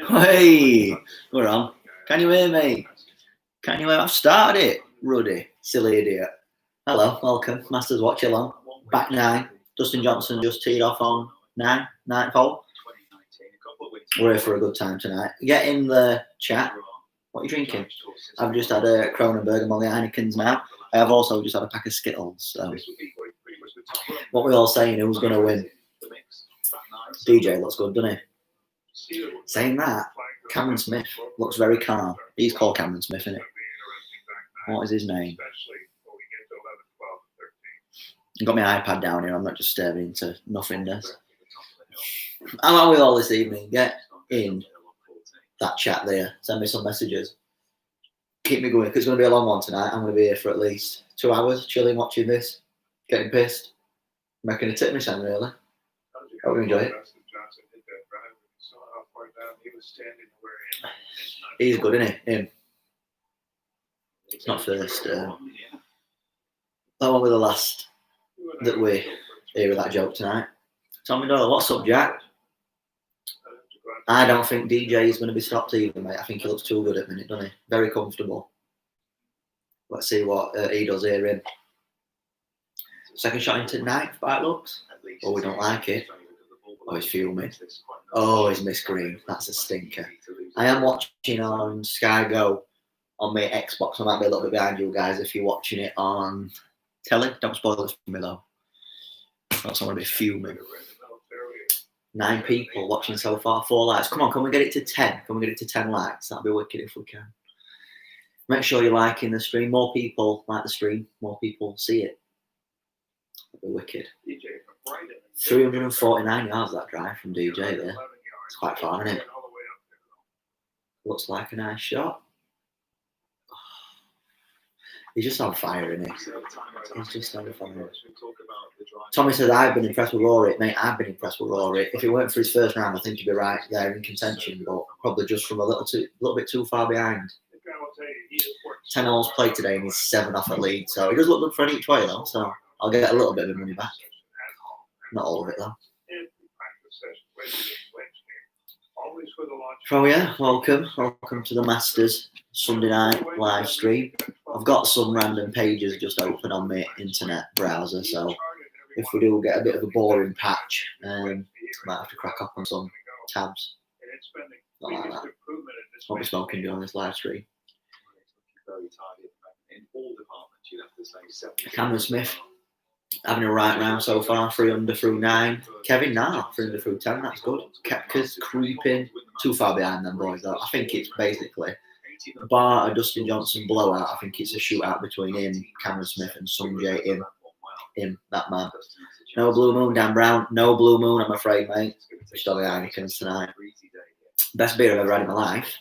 Hey, we're on. Can you hear me? Can you hear? I've started it, Ruddy, silly idiot. Hello, welcome, Masters Watchalong. Back 9. Dustin Johnson just teed off on 9, 9th hole. We're here for a good time tonight. Get in the chat. What are you drinking? I've just had a Kronenberg and Molly Heineken's now. I have also just had a pack of Skittles. So, what we're all saying, who's going to win? DJ looks good, doesn't he? Saying that, Cameron Smith looks very calm. He's called Cameron Smith, isn't it? What is his name? I've got my iPad down here. I'm not just staring into nothingness. How are we all this evening? Get in that chat there. Send me some messages. Keep me going. If it's going to be a long one tonight, I'm going to be here for at least 2 hours, chilling, watching this, getting pissed, making a tip my son, really. Hope you enjoy it. He's good, isn't he? Him. It's not first. That one was the last that we hear of that joke tonight. Tommy Doyle, what's up, Jack? I don't think DJ is going to be stopped either, mate. I think he looks too good at the minute, doesn't he? Very comfortable. Let's see what he does here in. Second shot into 9th by looks. Oh, we don't like it. Oh, he's fuming. Oh, he's missed green. That's a stinker. I am watching on Sky Go on my Xbox. I might be a little bit behind you guys if you're watching it on telly. Don't spoil it for me though. Else I'm going to be fuming. 9 people watching so far. 4 likes. Come on, can we get it to 10? Can we get it to 10 likes? That'd be wicked if we can. Make sure you're liking the stream. More people like the stream. More people see it. That'd be wicked. 349 yards that drive from DJ there. It's quite far, isn't it? Looks like a nice shot. He's just on fire, isn't he? He's just on fire. Tommy says, I've been impressed with Rory. Mate, I've been impressed with Rory. If it weren't for his first round, I think he'd be right there in contention, but probably just from a little bit too far behind. 10 holes played today and he's 7 off at lead, so he does look good for an each way though, so I'll get a little bit of money back. Not all of it though. So yeah, welcome to the Masters Sunday night live stream. I've got some random pages just open on my internet browser, so if we do get a bit of a boring patch, might have to crack up on some tabs. Not like that. Won't be smoking during this live stream. Cameron Smith having a right round so far, 3 under through 9. Kevin, 3 under through 10, that's good. Kepka's creeping, too far behind them boys though. I think it's basically bar a Dustin Johnson blowout. I think it's a shootout between him, Cameron Smith and Sungjae, him, that man. No blue moon, Dan Brown. No blue moon, I'm afraid, mate. Just on the Heineken's tonight. Best beer I've ever had in my life.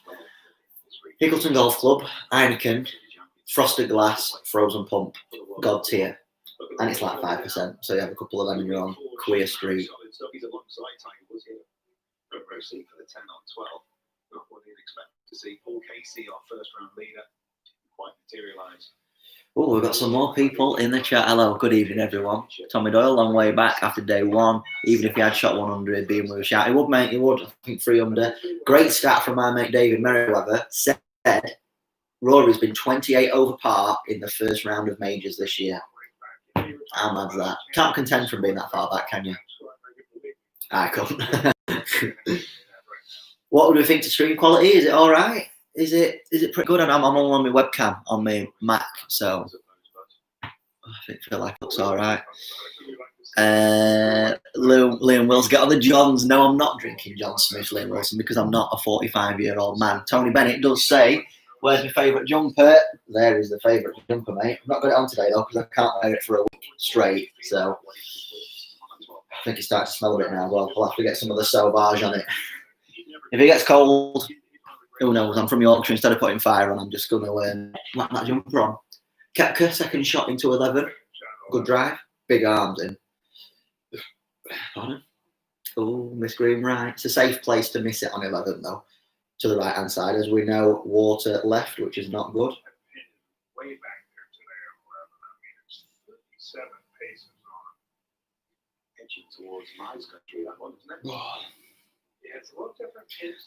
Hickleton Golf Club, Heineken, frosted glass, frozen pump, God tier. And it's like 5%, so you have a couple of them and you're on Queer Street. Oh, we've got some more people in the chat. Hello, good evening, everyone. Tommy Doyle, long way back after day 1. Even if he had shot 100, he'd be in with a shout. He would, mate, he would. I think 3 under. Great stat from my mate David Merriweather. Said Rory's been 28 over par in the first round of majors this year. How mad's that? Can't contend from being that far back, can you? I couldn't. What would we think to stream quality? Is it all right? Is it pretty good? And I'm on my webcam on my Mac, so I feel like it looks all right. Liam Wills, get on the Johns. No, I'm not drinking John Smith, Liam Wilson, because I'm not a 45-year-old man. Tony Bennett does say, where's my favourite jumper? There is the favourite jumper, mate. I've not got it on today, though, because I can't wear it for a week straight. So I think it's starting to smell a bit now. Well, I'll have to get some of the Sauvage on it. If it gets cold, who knows? I'm from Yorkshire. Instead of putting fire on, I'm just going to whack that jumper on. Kepka, second shot into 11. Good drive. Big arms in. Pardon? Oh, miss green right. It's a safe place to miss it on 11, though. To the right-hand side, as we know, water left, which is not good.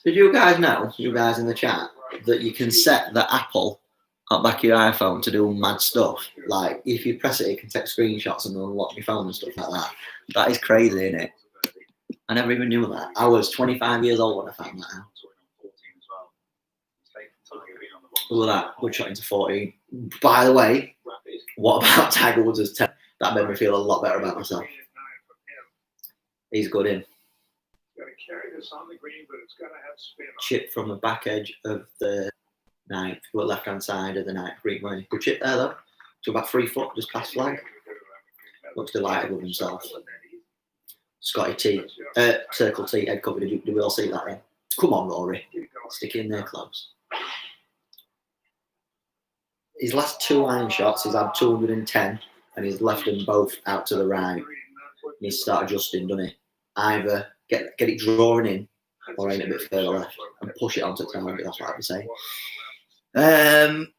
Did you guys know, you guys in the chat, that you can set the Apple at the back of your iPhone to do mad stuff? Like, if you press it, it can take screenshots and unlock your phone and stuff like that. That is crazy, isn't it? I never even knew that. I was 25 years old when I found that out. Look at that. Good shot into 14. By the way, what about Tiger Woods' 10? That made me feel a lot better about myself. He's good in. Chip from the back edge of the ninth, but left hand side of the ninth green money. Good chip there though. To about 3 foot, just past flag. Looks delighted with himself. Scotty T, Circle T, head cover. Do we all see that then? Come on, Rory. Stick it in there close. His last 2 iron shots, he's had 210, and he's left them both out to the right. He needs to start adjusting, doesn't he? Either get it drawing in, or aim it a bit further left and push it onto target. That's what I would say.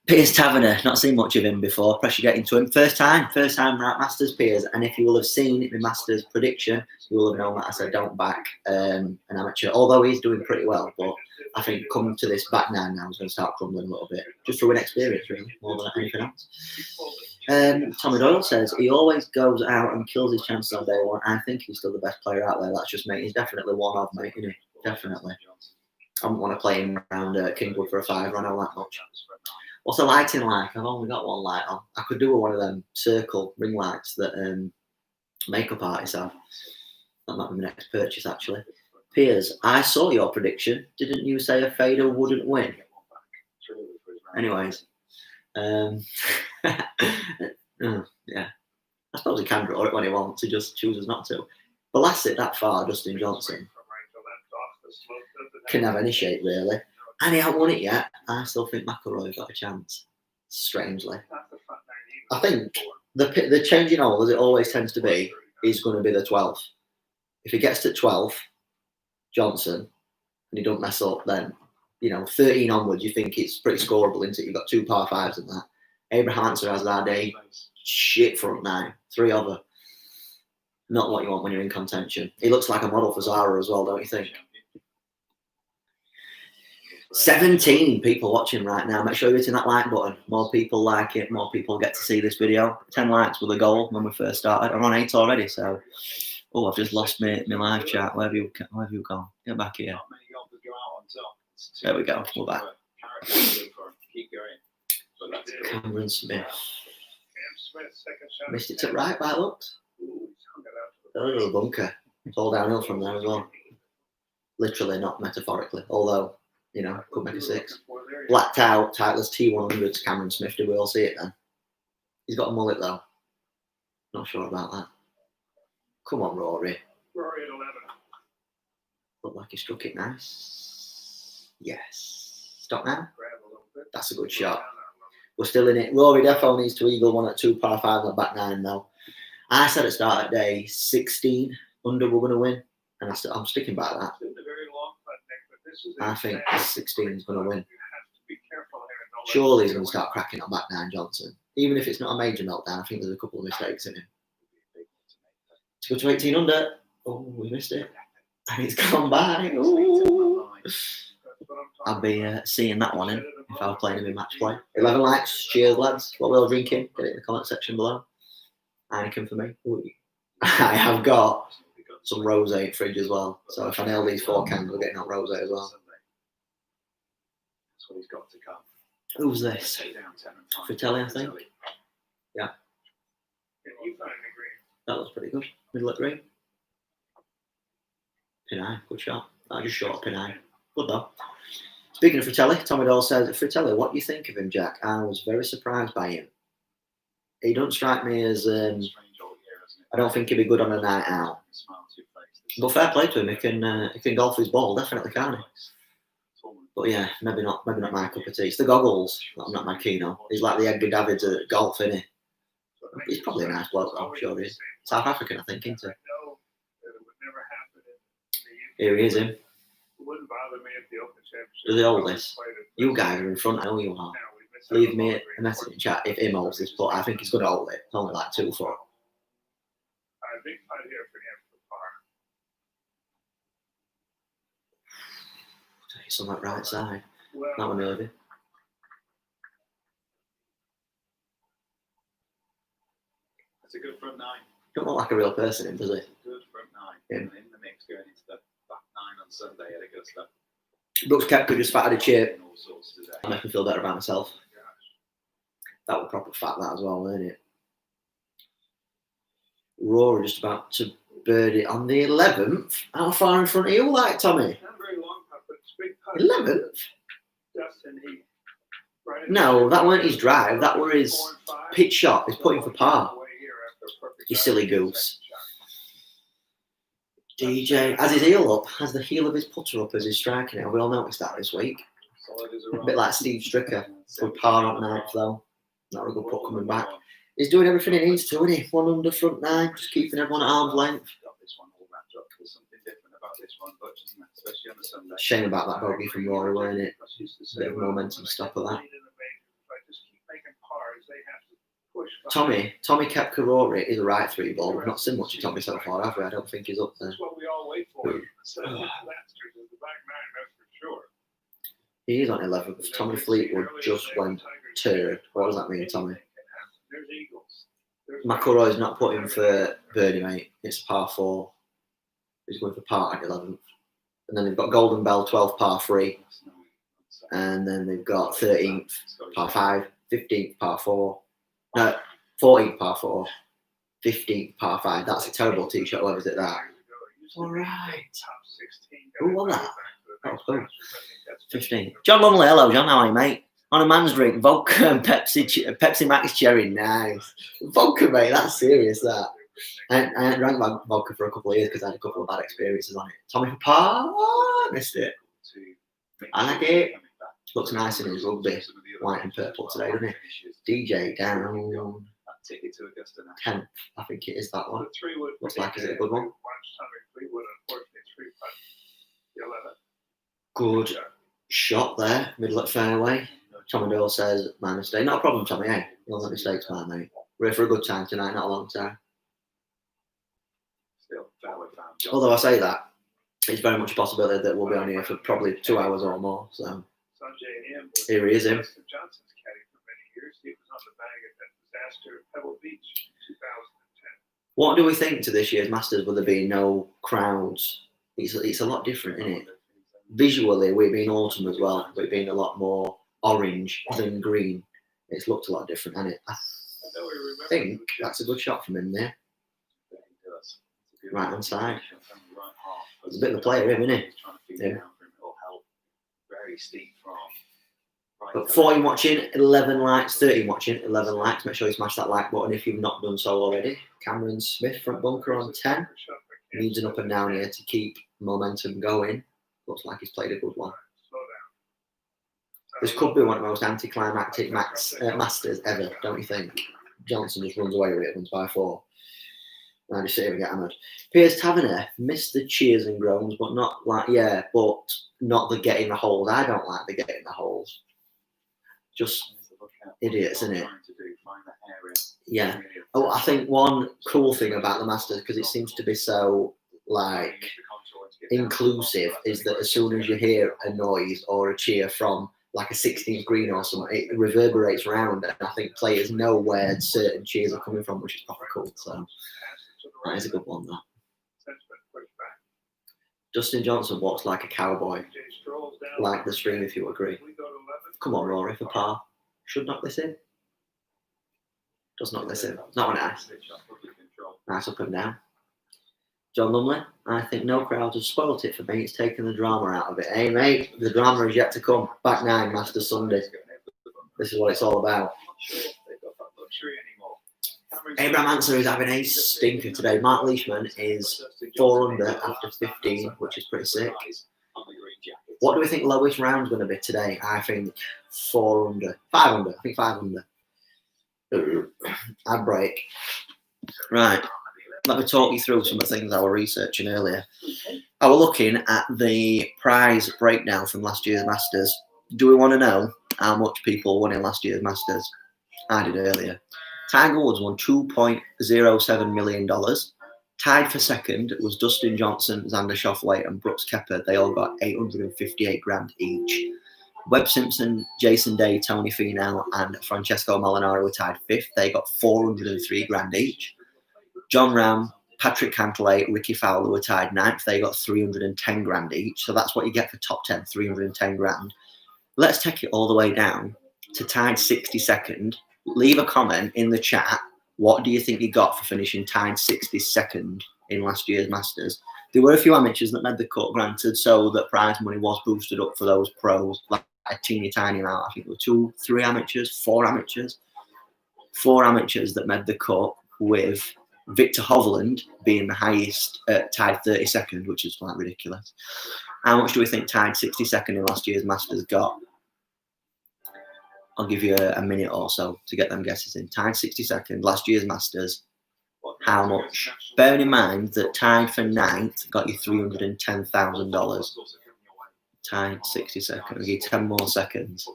Piers Taverner, not seen much of him before. Pressure getting to him. First time right Masters Piers. And if you will have seen the Masters prediction, you will have known that I said don't back an amateur. Although he's doing pretty well, but I think coming to this back nine now is going to start crumbling a little bit. Just through inexperience, really, more than anything else. Tommy Doyle says he always goes out and kills his chances on day one. I think he's still the best player out there. That's just me. He's definitely one of, mate, isn't he? Definitely. I wouldn't want to play him around Kingwood for a 5. I know that much. What's the lighting like? I've only got one light on. I could do one of them circle ring lights that makeup artists have. That might be my next purchase, actually. Piers, I saw your prediction. Didn't you say a fader wouldn't win? Anyways. Yeah. I suppose he can draw it when he wants. He just chooses not to. Blast it that far, Dustin Johnson. Can have any shape, really. And he hasn't won it yet. I still think McIlroy got a chance, strangely. I think the changing hole, as it always tends to be, is going to be the 12th. If he gets to 12th, Johnson, and he don't mess up, then, 13 onwards, you think it's pretty scoreable, isn't it? You've got 2 par 5s in that. Abraham Answer has that day. Shit front 9. 3 over. Not what you want when you're in contention. He looks like a model for Zara as well, don't you think? 17 people watching right now. Make sure you're hitting that like button. More people like it, more people get to see this video. 10 likes was a goal when we first started. I'm on 8 already, so... Oh, I've just lost my live chat. Where have you gone? Get back here. There we go. We're back. Cameron Smith. Missed it to right by looks. A little bunker. It's all downhill from there as well. Literally, not metaphorically. Although... could make a 6. Blacked out, Titleist T100s, Cameron Smith. Do we all see it then? He's got a mullet though. Not sure about that. Come on, Rory. Rory at 11. Looked like he struck it nice. Yes. Stop now. That's a good shot. We're still in it. Rory defo needs to eagle one at 2 par 5 on back 9 though. I said at start of day 16 under we're going to win. And I'm sticking by that. I think 16 is going to win. Surely he's going to start cracking on back 9, Johnson. Even if it's not a major meltdown, I think there's a couple of mistakes in him. To go to 18 under. Oh, we missed it. And it's gone by. Ooh. I'll be seeing that one in if I was playing him in match play. 11 likes. Cheers, lads. What we're all drinking, get it in the comment section below. Heineken for me. Ooh. I have got some rosé in fridge as well. So if I nail these 4 cans, we're getting out rosé as well. That's what he's got to come. Who's this? Fratelli, I think. Yeah. That looks pretty good. Middle at green. Pinay, good shot. I just shot Pinay. Good though. Speaking of Fratelli, Tommy Doyle says, Fratelli, what do you think of him, Jack? I was very surprised by him. He don't strike me as... I don't think he'd be good on a night out. But fair play to him. He can golf his ball, definitely, can't he? But yeah, maybe not my cup of tea. It's the goggles that I'm not mad keen on. He's like the Edgar Davids at golf, isn't he? He's probably a nice bloke, though, I'm sure he is. South African, I think, isn't he? Here he is, him. Do they hold this? You guys are in front, I know you are. Leave me a message in chat if him holds this, but I think he's going to hold it. It's only like 2 foot. It's on that right side. That one nervy. That's a good front nine. Don't look like a real person, does he? Good front nine. Yeah. And in the mix going into the back nine on Sunday at Augusta. Brooks Koepka just fatted a chip. That makes me feel better about myself. That would proper fat that as well, weren't it? Rory just about to birdie on the 11th. How far in front are you like, Tommy? Not very long putt, but it's big putt. 11th? Justin, no, that weren't his drive. That were his pitch shot. He's putting for par. You silly goose. DJ has his heel up, has the heel of his putter up as he's striking it. We all noticed that this week. A bit like Steve Stricker. Good par on ninth though. Not a good putt coming back. He's doing everything he needs to, isn't he? One under front nine, just keeping everyone at arm's length. Shame about that bogey from Rory, weren't it? Bit of momentum stop of that. Tommy Koepka Rory is a right three ball. We've not seen much of Tommy so far, have we? I don't think he's up there. That's what we all wait for. He is on 11th. Tommy Fleetwood just went third. What does that mean, Tommy? McIlroy's not putting for birdie, mate. It's par 4. He's going for par at 11th. And then they've got Golden Bell 12 par 3. And then they've got 13th par 5, 15th par 4. No, 14th par 4, 15th par 5. That's a terrible tee shot, whoever's at that. All right. Who won that? That was cool. 15. John Lumley, hello, John. How are you, mate? On a man's drink, vodka and Pepsi Max cherry. Nice. Vodka, mate, that's serious, that. I drank vodka for a couple of years because I had a couple of bad experiences on it. Tommy for par, missed it. I like it. Looks nice in his rugby. White and purple today, doesn't it? DJ down 10th. I think it is that one. Looks like, is it a good one? Good shot there, middle at fairway. Tommy Doyle says, my mistake. Not a problem, Tommy, eh? You don't let mistakes, man, mate. We're here for a good time tonight, not a long time. Although I say that, it's very much a possibility that we'll be on here for probably 2 hours or more. So here he is, him. What do we think to this year's Masters with there being no crowds? It's a lot different, isn't it? Visually, we've been autumn as well. We've been a lot more orange than green. It's looked a lot different, hasn't it? I think that's a good shot from him there. Right hand side. He's a bit of a player, isn't he? Yeah. But 14 watching, 11 likes, 13 watching, 11 likes. Make sure you smash that like button if you've not done so already. Cameron Smith, front bunker on 10. Needs an up and down here to keep momentum going. Looks like he's played a good one. This could be one of the most anticlimactic Masters ever, don't you think? Johnson just runs away with it, runs by 4. I just sit here and get hammered. Piers Taverner missed the cheers and groans, but not like, but not the getting the holes. I don't like the getting the holes. Just idiots, isn't it? Yeah. Oh, I think one cool thing about the Masters, because it seems to be so like inclusive, is that as soon as you hear a noise or a cheer from like a 16th green or something, it reverberates around, and I think players know where certain cheers are coming from, which is proper cool. So that is a good one, that. Justin Johnson walks like a cowboy. Like the stream, if you agree. Come on, Rory, for par. Should knock this in. Does knock this in. Not nice. Nice up and down. John Lumley, I think no crowds have spoilt it for me. It's taken the drama out of it. Hey, mate, the drama is yet to come. Back 9, Masters Sunday. This is what it's all about. Abraham Answer is having a stinker today. Mark Leishman is 4 under after 15, which is pretty sick. What do we think lowest round's going to be today? I think 4 under. 5 under. I think 5 under. Ad break. Right. Let me talk you through some of the things I was researching earlier. I was looking at the prize breakdown from last year's Masters. Do we want to know how much people won in last year's Masters? I did earlier. Tiger Woods won $2.07 million. Tied for second was Dustin Johnson, Xander Schauffele, and Brooks Koepka. They all got 858 grand each. Webb Simpson, Jason Day, Tony Finau, and Francesco Molinari were tied fifth. They got 403 grand each. John Ram, Patrick Cantlay, Ricky Fowler were tied ninth. They got 310 grand each. So that's what you get for top 10, 310 grand. Let's take it all the way down to tied 62nd. Leave a comment in the chat. What do you think you got for finishing tied 62nd in last year's Masters? There were a few amateurs that made the cut, granted, so that prize money was boosted up for those pros, like a teeny tiny amount. I think there were 2, 3 amateurs, 4 amateurs. 4 amateurs that made the cut, with Victor Hovland being the highest, tied 32nd, which is like ridiculous. How much do we think tied 62nd in last year's Masters got? I'll give you a minute or so to get them guesses in. Tied 62nd, last year's Masters. How much? Bearing in mind that tied for 9th got you $310,000. Tied 62nd. I'll give you 10 more seconds.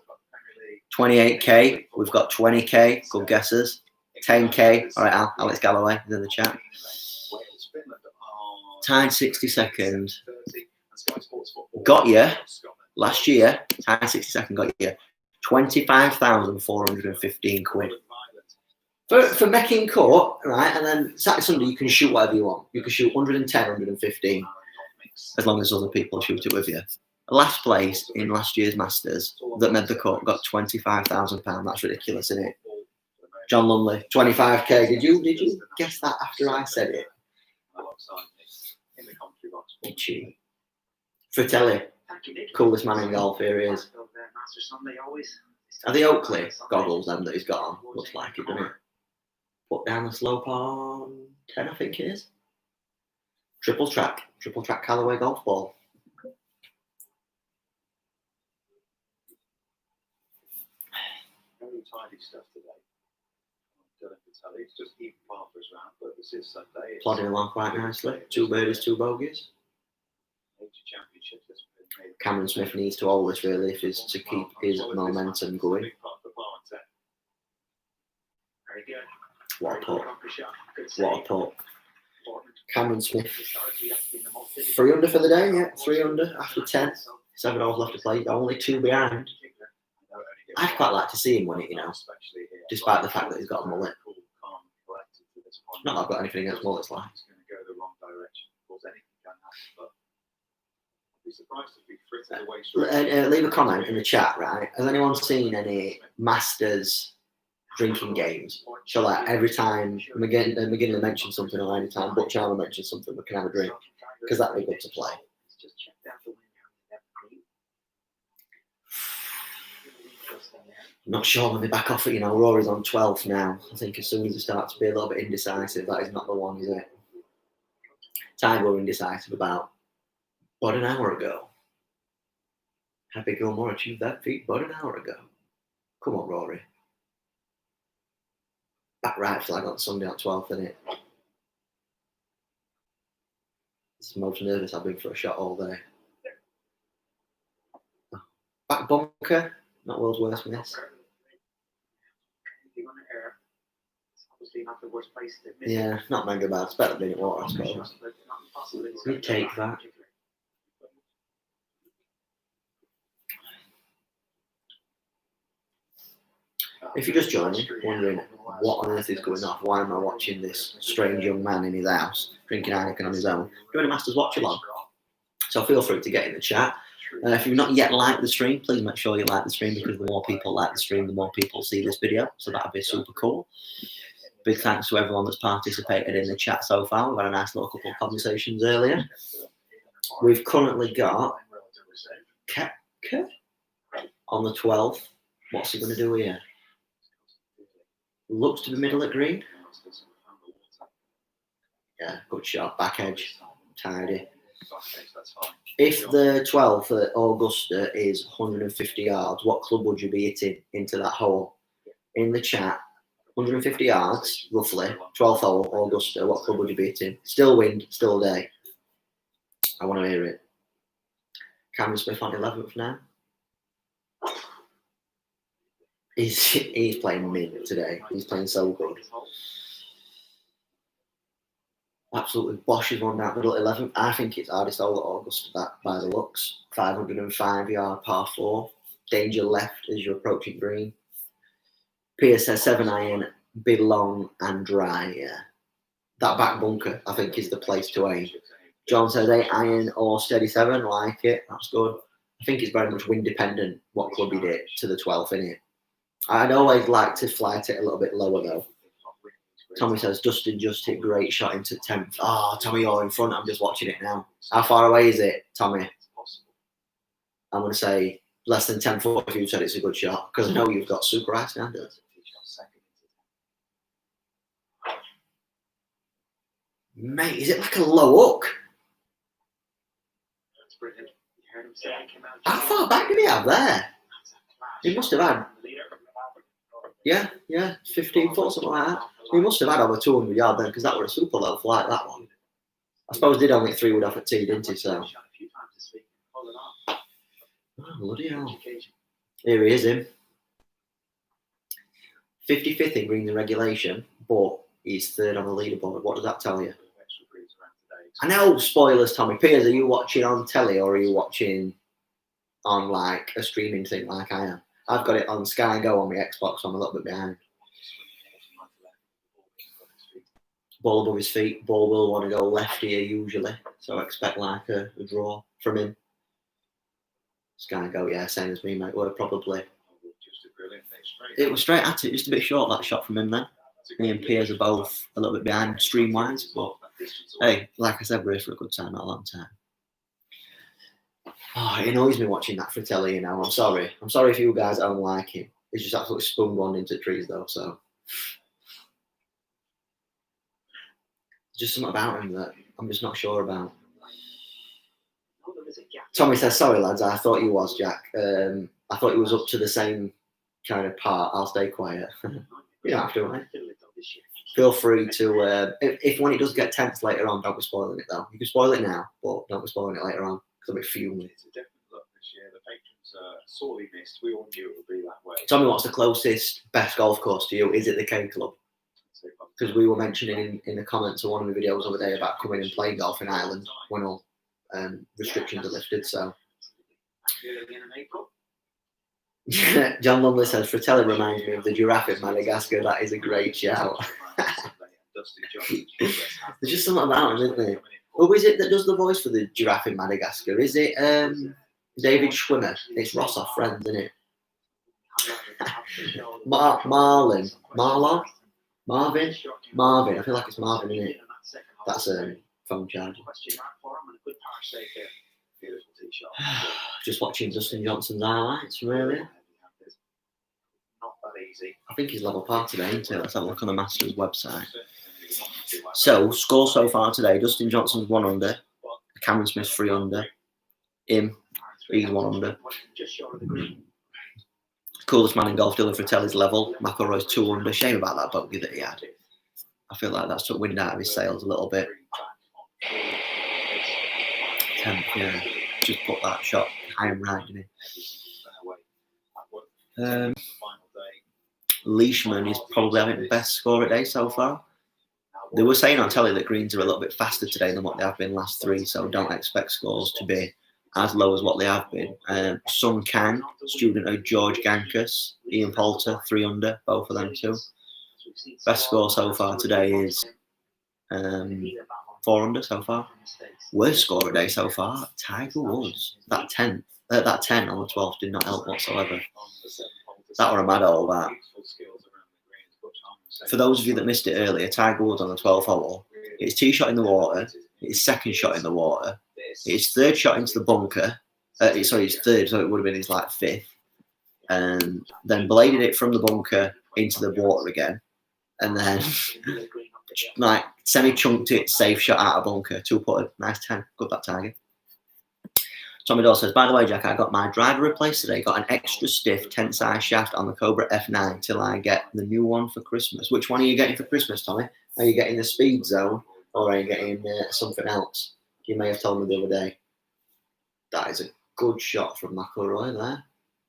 28k. We've got 20k. Good guesses. 10k. All right, Alex Galloway is in the chat. Tied 62nd. Got you last year. Tied 62nd. Got you 25,415 quid. For making cut, right, and then Saturday, Sunday, you can shoot whatever you want. You can shoot 110, 115, as long as other people shoot it with you. Last place in last year's Masters that made the cut got £25,000. That's ridiculous, isn't it? John Lumley, 25k. Did you guess that after I said it? Itchy. Fratelli, coolest man in golf. Here he is. Are the Oakley goggles them that he's got on? Looks like it, doesn't it? Put down the slope on 10, I think it is. Triple track Callaway golf ball. Very tidy stuff today. It's just even Parker's round, but this is Sunday. Plodding along quite nicely. 2 birdies, 2 bogeys. Cameron Smith needs to hold this really if he's to keep his momentum going. What a putt. What a putt. Cameron Smith, 3 under for the day, yeah, 3 under after 10. 7 holes left to play, only 2 behind. I'd quite like to see him win it, you know, despite the fact that he's got a mullet. Not that I've got anything against mullets, like. Leave a comment in the chat, right? Has anyone seen any Masters drinking games? So like every time McGinn mentions something, or any time Butch Allen mentions something, we can have a drink, because that'd be good to play. I'm not sure when they back off it, you know. Rory's on 12th now. I think as soon as they start to be a little bit indecisive, that is not the one, is it? Tiger were indecisive about an hour ago. Happy Gilmore achieved that feat about an hour ago. Come on, Rory. Back right flag on Sunday on 12th, isn't it? It's the most nervous I've been for a shot all day. Back bunker, not world's worst miss. Yeah, not mega bad. It's better than being at water, I suppose. You take that. If you're just joining, wondering what on earth is going on, why am I watching this strange young man in his house drinking Heineken on his own, doing a Masters Watchalong? So feel free to get in the chat. If you've not yet liked the stream, please make sure you like the stream, because the more people like the stream, the more people see this video. So that'd be super cool. Big thanks to everyone that's participated in the chat so far. We've had a nice little couple of conversations earlier. We've currently got Koepka on the 12th. What's he going to do here? Looks to be middle at green. Yeah, good shot. Back edge. Tidy. If the 12th at Augusta is 150 yards, what club would you be hitting into that hole? In the chat, 150 yards, roughly. 12th hole, Augusta, what club would you be hitting? Still wind, still day. I want to hear it. Cameron Smith on 11th now. He's playing mint today. He's playing so good. absolutely boshes one down middle 11th. I think it's hardest hole at Augusta that by the looks. 505 yard par 4. Danger left as you're approaching green. Pierce says 7 iron, big long and dry. Yeah. That back bunker, I think, is the place to aim. John says 8 iron or steady 7. Like it. That's good. I think it's very much wind dependent what club you did to the 12th, innit? I'd always like to flight it a little bit lower though. Tommy says Dustin just hit great shot into 10th. Oh, Tommy, you're in front. I'm just watching it now. How far away is it, Tommy? I'm going to say less than 10 foot if you said it's a good shot, because I know you've got super high standards. Mate, is it like a low hook? How far back did he have there? He must have had, yeah, 15 foot, something like that. He must have had over 200 yards then, because that was a super low flight, that one. I suppose did only 3 wood off at tee, didn't he? So. Oh, bloody hell. Here he is, him. 55th in greens and regulation, but he's 3rd on the leaderboard. What does that tell you? I know, spoilers, Tommy. Piers, are you watching on telly or are you watching on like a streaming thing like I am? I've got it on Sky Go on my Xbox, so I'm a little bit behind. Ball above his feet. Ball will want to go left here usually, so I expect like a draw from him. Sky Go, yeah, same as me, mate. We're probably. It was straight at it, just a bit short that shot from him then. Me and Piers are both a little bit behind stream wise, but hey, like I said, we're here for a good time, not a long time. Oh, it annoys me watching that Fratelli, you know. I'm sorry. I'm sorry if you guys don't like him. He's just absolutely spun one into trees though, so. Just something about him that I'm just not sure about. Tommy says, sorry lads, I thought you was, Jack. I thought he was up to the same kind of part. I'll stay quiet. You don't have to, right? Feel free to, if when it does get tense later on, don't be spoiling it though. You can spoil it now, but don't be spoiling it later on, because I'll be fuming. It's a definite look this year. The patrons are sorely missed. We all knew it would be that way. Tell me what's the closest best golf course to you? Is it the K Club? Because we were mentioning in the comments of one of the videos the other day about coming and playing golf in Ireland when all restrictions are lifted, so. John Lumley says, Fratelli reminds me of the giraffe in Madagascar. That is a great shout. There's just something about him, isn't there? Who is it that does the voice for the giraffe in Madagascar? Is it David Schwimmer? It's Ross off Friends, isn't it? Marvin? I feel like it's Marvin, isn't it? That's a phone charger. Just watching Dustin Johnson's highlights from earlier. I think he's level par today, isn't he? Let's have a look on the Masters website. So, score so far today, Dustin Johnson's 1 under, Cameron Smith's 3 under, he's 1 under. Coolest man in golf, Dylan Fratelli's level, McIlroy's 2 under. Shame about that bogey that he had. I feel like that's took wind out of his sails a little bit. 10th, yeah. Just put that shot high and right, didn't he? Leishman is probably having the best score of the day so far. They were saying on telly that greens are a little bit faster today than what they have been last 3, so don't expect scores to be as low as what they have been. Sun Kang, student of George Gankus, Ian Poulter, 3 under, both of them too. Best score so far today is 4 under so far. Worst score of the day so far, Tiger Woods. That 10 on the 12th did not help whatsoever. That were a mad hole, that. For those of you that missed it earlier, Tiger Woods on the 12th hole, his tee shot in the water, his second shot in the water, his third shot into the bunker, his third, so it would have been his like 5th, and then bladed it from the bunker into the water again, and then like semi-chunked it, safe shot out of bunker, 2-putted, nice 10, good that Tiger. Tommy Doyle says, by the way, Jack, I got my driver replaced today. Got an extra stiff 10-size shaft on the Cobra F9 till I get the new one for Christmas. Which one are you getting for Christmas, Tommy? Are you getting the Speed Zone or are you getting something else? You may have told me the other day. That is a good shot from McIlroy there.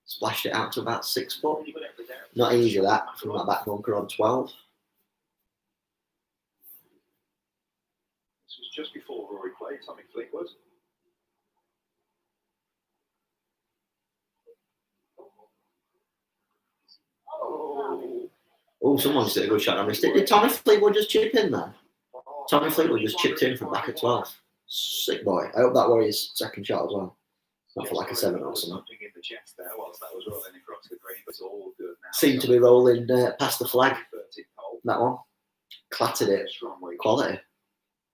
Splashed it out to about 6 foot. Not easy that from that back bunker on 12. just before Rory played, Tommy Fleetwood. Oh, someone's hit a good shot. I missed it. Did Tommy Fleetwood just chip in there? Tommy Fleetwood just chipped in from back at 12. Sick boy. I hope that was his second shot as well. Not for like a 7 or something. Seemed to be rolling past the flag. That one. Clattered it. Quality.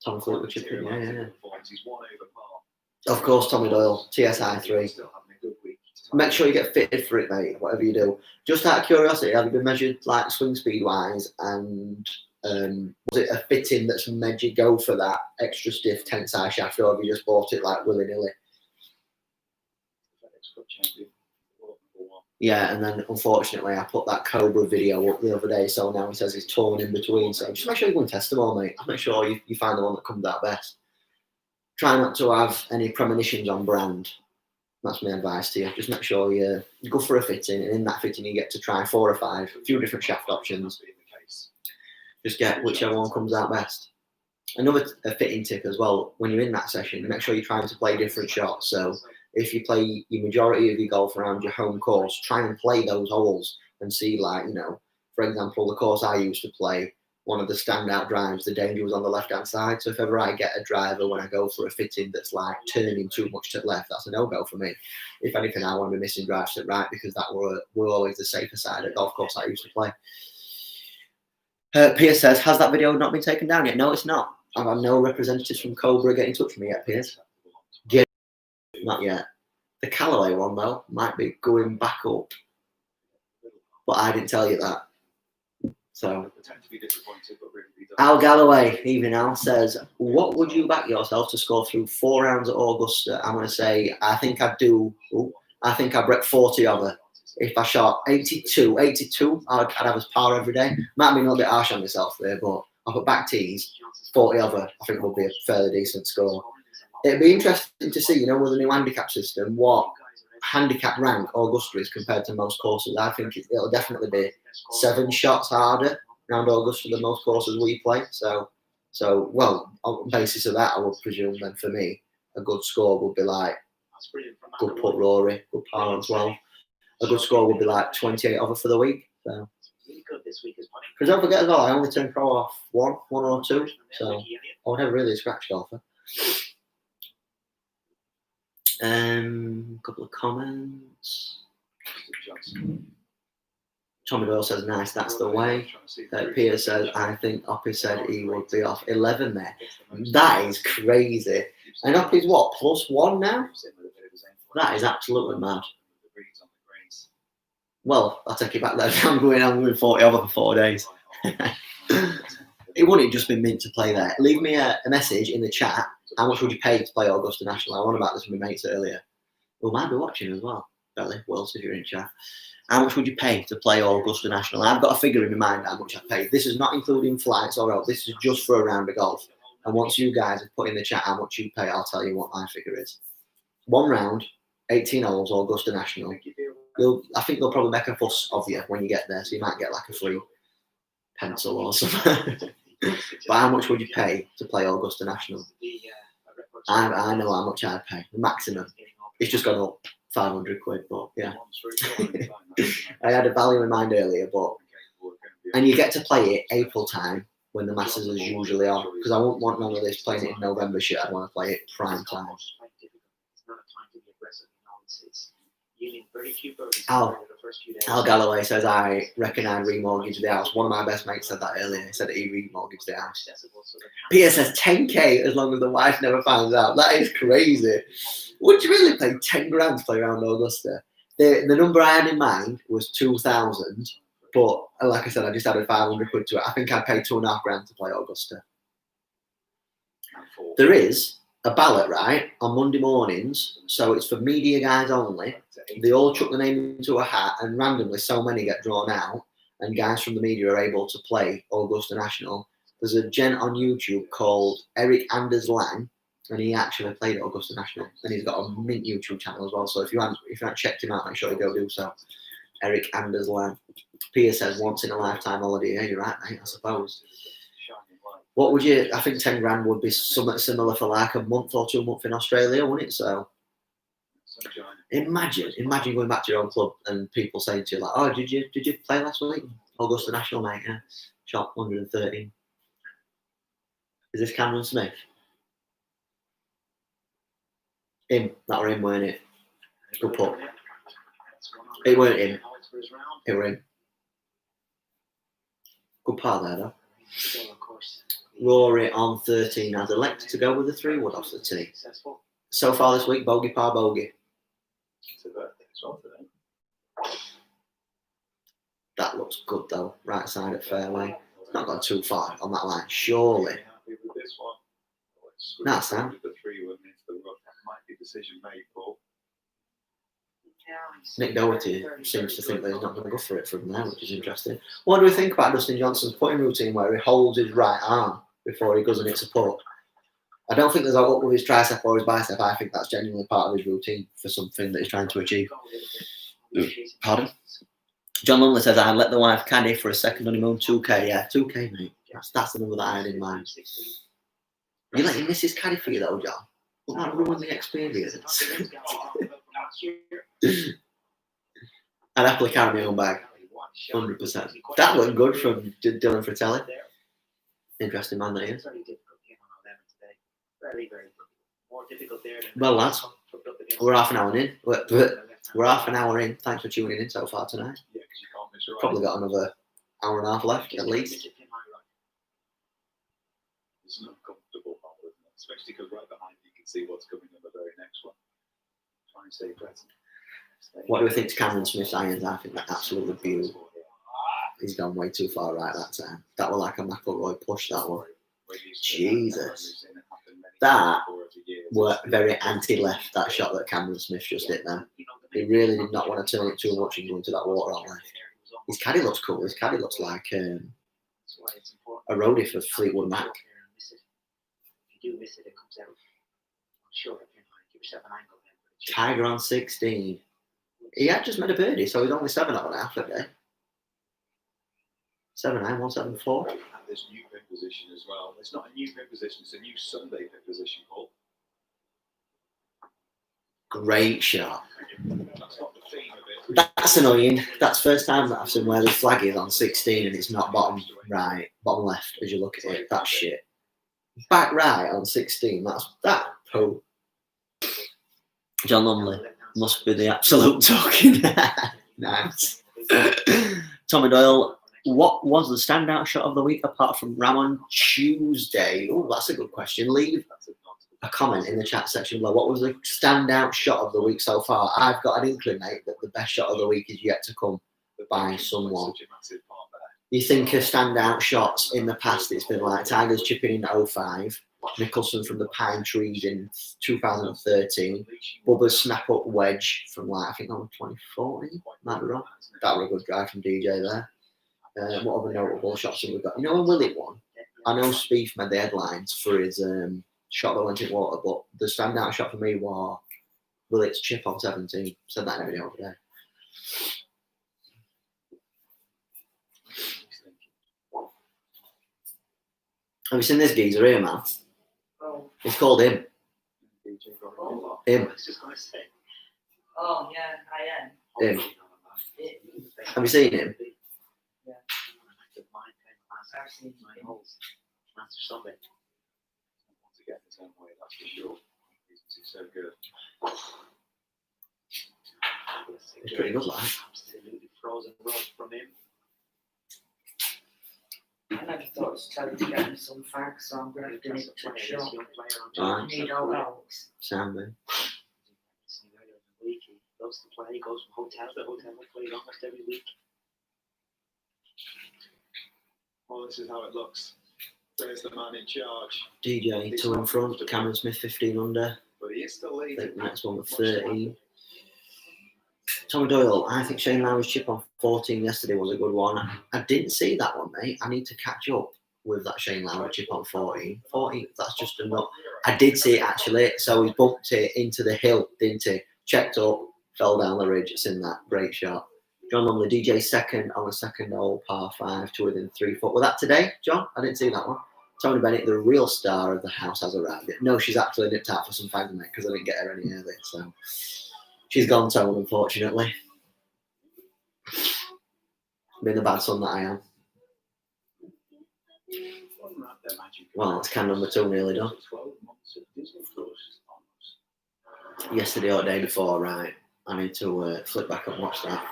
Tommy Fleetwood chipping. Yeah. Of course, Tommy Doyle. TSI 3. Make sure you get fitted for it, mate, whatever you do. Just out of curiosity, have you been measured like swing speed wise, and was it a fitting that's made you go for that extra stiff tensile shaft, or have you just bought it like willy-nilly? Yeah, and then unfortunately I put that Cobra video up the other day, so now he says he's torn in between. So just make sure you go and test them all, mate. Make sure you find the one that comes out best. Try not to have any premonitions on brand. That's my advice to you. Just make sure you go for a fitting, and in that fitting you get to try 4 or 5, a few different shaft options. Just get whichever one comes out best. Another fitting tip as well, when you're in that session, make sure you're trying to play different shots. So if you play your majority of your golf around your home course, try and play those holes and see, like, you know, for example, the course I used to play, one of the standout drives, the danger was on the left-hand side. So if ever I get a driver when I go for a fitting that's like turning too much to the left, that's a no-go for me. If anything, I want to be missing drives to the right, because that were always the safer side at golf course I used to play. Piers says, has that video not been taken down yet? No, it's not. I've had no representatives from Cobra get in touch with me yet, Piers. Yeah, not yet. The Callaway one, though, might be going back up. But I didn't tell you that. So, Al Galloway, even Al, says, what would you back yourself to score through 4 rounds at Augusta? I'm going to say, I think I'd break 40 over. If I shot 82, I'd have as par every day. Might be a little bit harsh on myself there, but I'll put back tees, 40 over, I think would be a fairly decent score. It'd be interesting to see, you know, with the new handicap system, what handicap rank Augusta is compared to most courses. I think it'll definitely be 7 shots harder around Augusta than most courses we play. So well, on the basis of that, I would presume then for me, a good score would be like good putt Rory, good par on 12. A good score would be like 28 over for the week. So, because don't forget as well, I only turned pro off one or two, so I would have really a scratch golfer. Couple of comments. Tommy Doyle says, nice, that's the way. Peter says, I think Oppie said he would be off 11 there. That is crazy. And Oppie's what, +1 now? That is absolutely mad. Well, I'll take it back there. I'm going 40 over for 4 days. It wouldn't have just been mint to play there. Leave me a message in the chat. How much would you pay to play Augusta National? I was on about this with my mates earlier. We might be watching as well. Belly, Wills, if you're in chat. How much would you pay to play Augusta National? I've got a figure in my mind how much I paid. This is not including flights or else. This is just for a round of golf. And once you guys have put in the chat how much you pay, I'll tell you what my figure is. 1 round, 18 holes, Augusta National. I think they'll probably make a fuss of you when you get there, so you might get like a free pencil or something. But how much would you pay to play Augusta National? I know how much I'd pay. The maximum. It's just gone up 500 quid, but yeah. I had a value in mind earlier, but and you get to play it April time when the Masters is usually on, because I won't want none of this playing it in November shit. I want to play it prime time. Al Galloway says, I reckon I'd remortgage the house. One of my best mates said that earlier. He said that he remortgaged the house. Peter says 10k as long as the wife never finds out. That is crazy. Would you really pay 10 grand to play around Augusta? The number I had in mind was 2,000, but like I said, I just added 500 quid to it. I think I'd pay 2.5 grand to play Augusta. There is a ballot, right, on Monday mornings, so it's for media guys only. They all chuck the name into a hat, and randomly so many get drawn out, and guys from the media are able to play Augusta National. There's a gent on YouTube called Eric Anders Lang, and he actually played at Augusta National, and he's got a mint YouTube channel as well. So if you haven't checked him out, make sure you go do so. Eric Anders Lang. Peter says once in a lifetime holiday. Yeah, you're right, mate. I suppose. What would you? I think 10 grand would be something similar for like a month or 2 months in Australia, wouldn't it? So imagine going back to your own club and people saying to you like, "Oh, did you play last week? Augusta National, mate. Yeah, shot 113." Is this Cameron Smith? Him. That were him, weren't it? Good putt. It weren't him. It were him. Good par there, though. Rory on 13 has elected to go with the 3 wood off the tee. So far this week, bogey, par, bogey. That looks good, though. Right side of fairway. It's not gone too far on that line, surely. Nah, Sam. Nick Doherty seems to think that he's not going to go for it from there, which is interesting. What do we think about Dustin Johnson's putting routine where he holds his right arm before he goes and hits a putt? I don't think there's a up with his tricep or his bicep. I think that's genuinely part of his routine for something that he's trying to achieve. Pardon? John Lumley says, I let the wife caddy for a second honeymoon. 2K, yeah, 2K, mate. That's the number that I had in mind. You let your missus caddy for you, though, John? Will that ruin the experience? I'd happily carry my own bag. 100%. That looked good from Dylan Fratelli. Interesting man that he is. Well, lads, we're half an hour in. We're half an hour in. Thanks for tuning in so far tonight. Probably got another hour and a half left, at least. It's an uncomfortable bubble, isn't it? Especially because right behind you can see what's coming in the very next one. Try and stay present. What do we think to Cameron Smith's irons? I think that's absolutely beautiful. He's gone way too far right that time. That was like a McIlroy push, that one. Jesus. That were very anti-left, that shot that Cameron Smith just hit there. He really did not want to turn it too much and go into that water on left. His caddy looks cool. His caddy looks like a roadie for Fleetwood Mac. Tiger on 16. He had just made a birdie, so he's only 7.5 a day. 7-9, 174. And this new pin position as well. It's not a new pin position, it's a new Sunday pin position, Paul. Great shot. That's not the theme of it. That's annoying. That's the first time that I've seen where the flag is on 16 and it's not bottom right, bottom left as you look at it. That's shit. Back right on 16. That po. John Lumley must be the absolute talking. Nice. Tommy Doyle, what was the standout shot of the week apart from Ram on Tuesday? Oh, that's a good question. Leave a comment in the chat section below. What was the standout shot of the week so far? I've got an inkling, mate, that the best shot of the week is yet to come by someone. You think of standout shots in the past, it's been like Tiger's chipping in 05, Nicholson from the Pine Trees in 2013, Bubba's snap up wedge from like, I think that was 2014, might be wrong. That was a good drive from DJ there. What other notable shots have we got? You know when Willie won? I know Spieth made the headlines for his shot that went in water, but the standout shot for me was Willie's chip on 17. Said that in a video today. Have you seen this geezer here, man? It's called him. Him. Oh, yeah, I am. Him. Have you seen him? Yeah. I've seen my holes. Master Sunday. To get his own way, that's for sure. He's so good. It's pretty good, like. Absolutely frozen road from him. I never thought it was time to get him some facts, so I'm going to do it to a shot. Alright. Need all else. Sound, man. He goes to play, he goes from hotel to hotel, and plays almost every week. Well, this is how it looks. There's the man in charge. DJ 2 in front, Cameron Smith 15 under. But he is still I leading. think the next one with 13. Tommy Doyle, I think Shane Lowry's chip on 14 yesterday was a good one. I didn't see that one, mate. I need to catch up with that Shane Lowry chip on 14. 14, that's just enough. I did see it actually. So he bumped it into the hill, didn't he? Checked up, fell down the ridge. It's in that. Great shot. John Lumley, DJ second on a second hole, par 5 to within 3 foot. Was that today, John? I didn't see that one. Tony Bennett, the real star of the house, has arrived. No, she's actually nipped out for some fags, mate, because I didn't get her any earlier. So she's gone, Tony, unfortunately. Being the bad son that I am. Well, it's can number 2 nearly done. Yesterday or the day before, right? I need to flip back and watch that.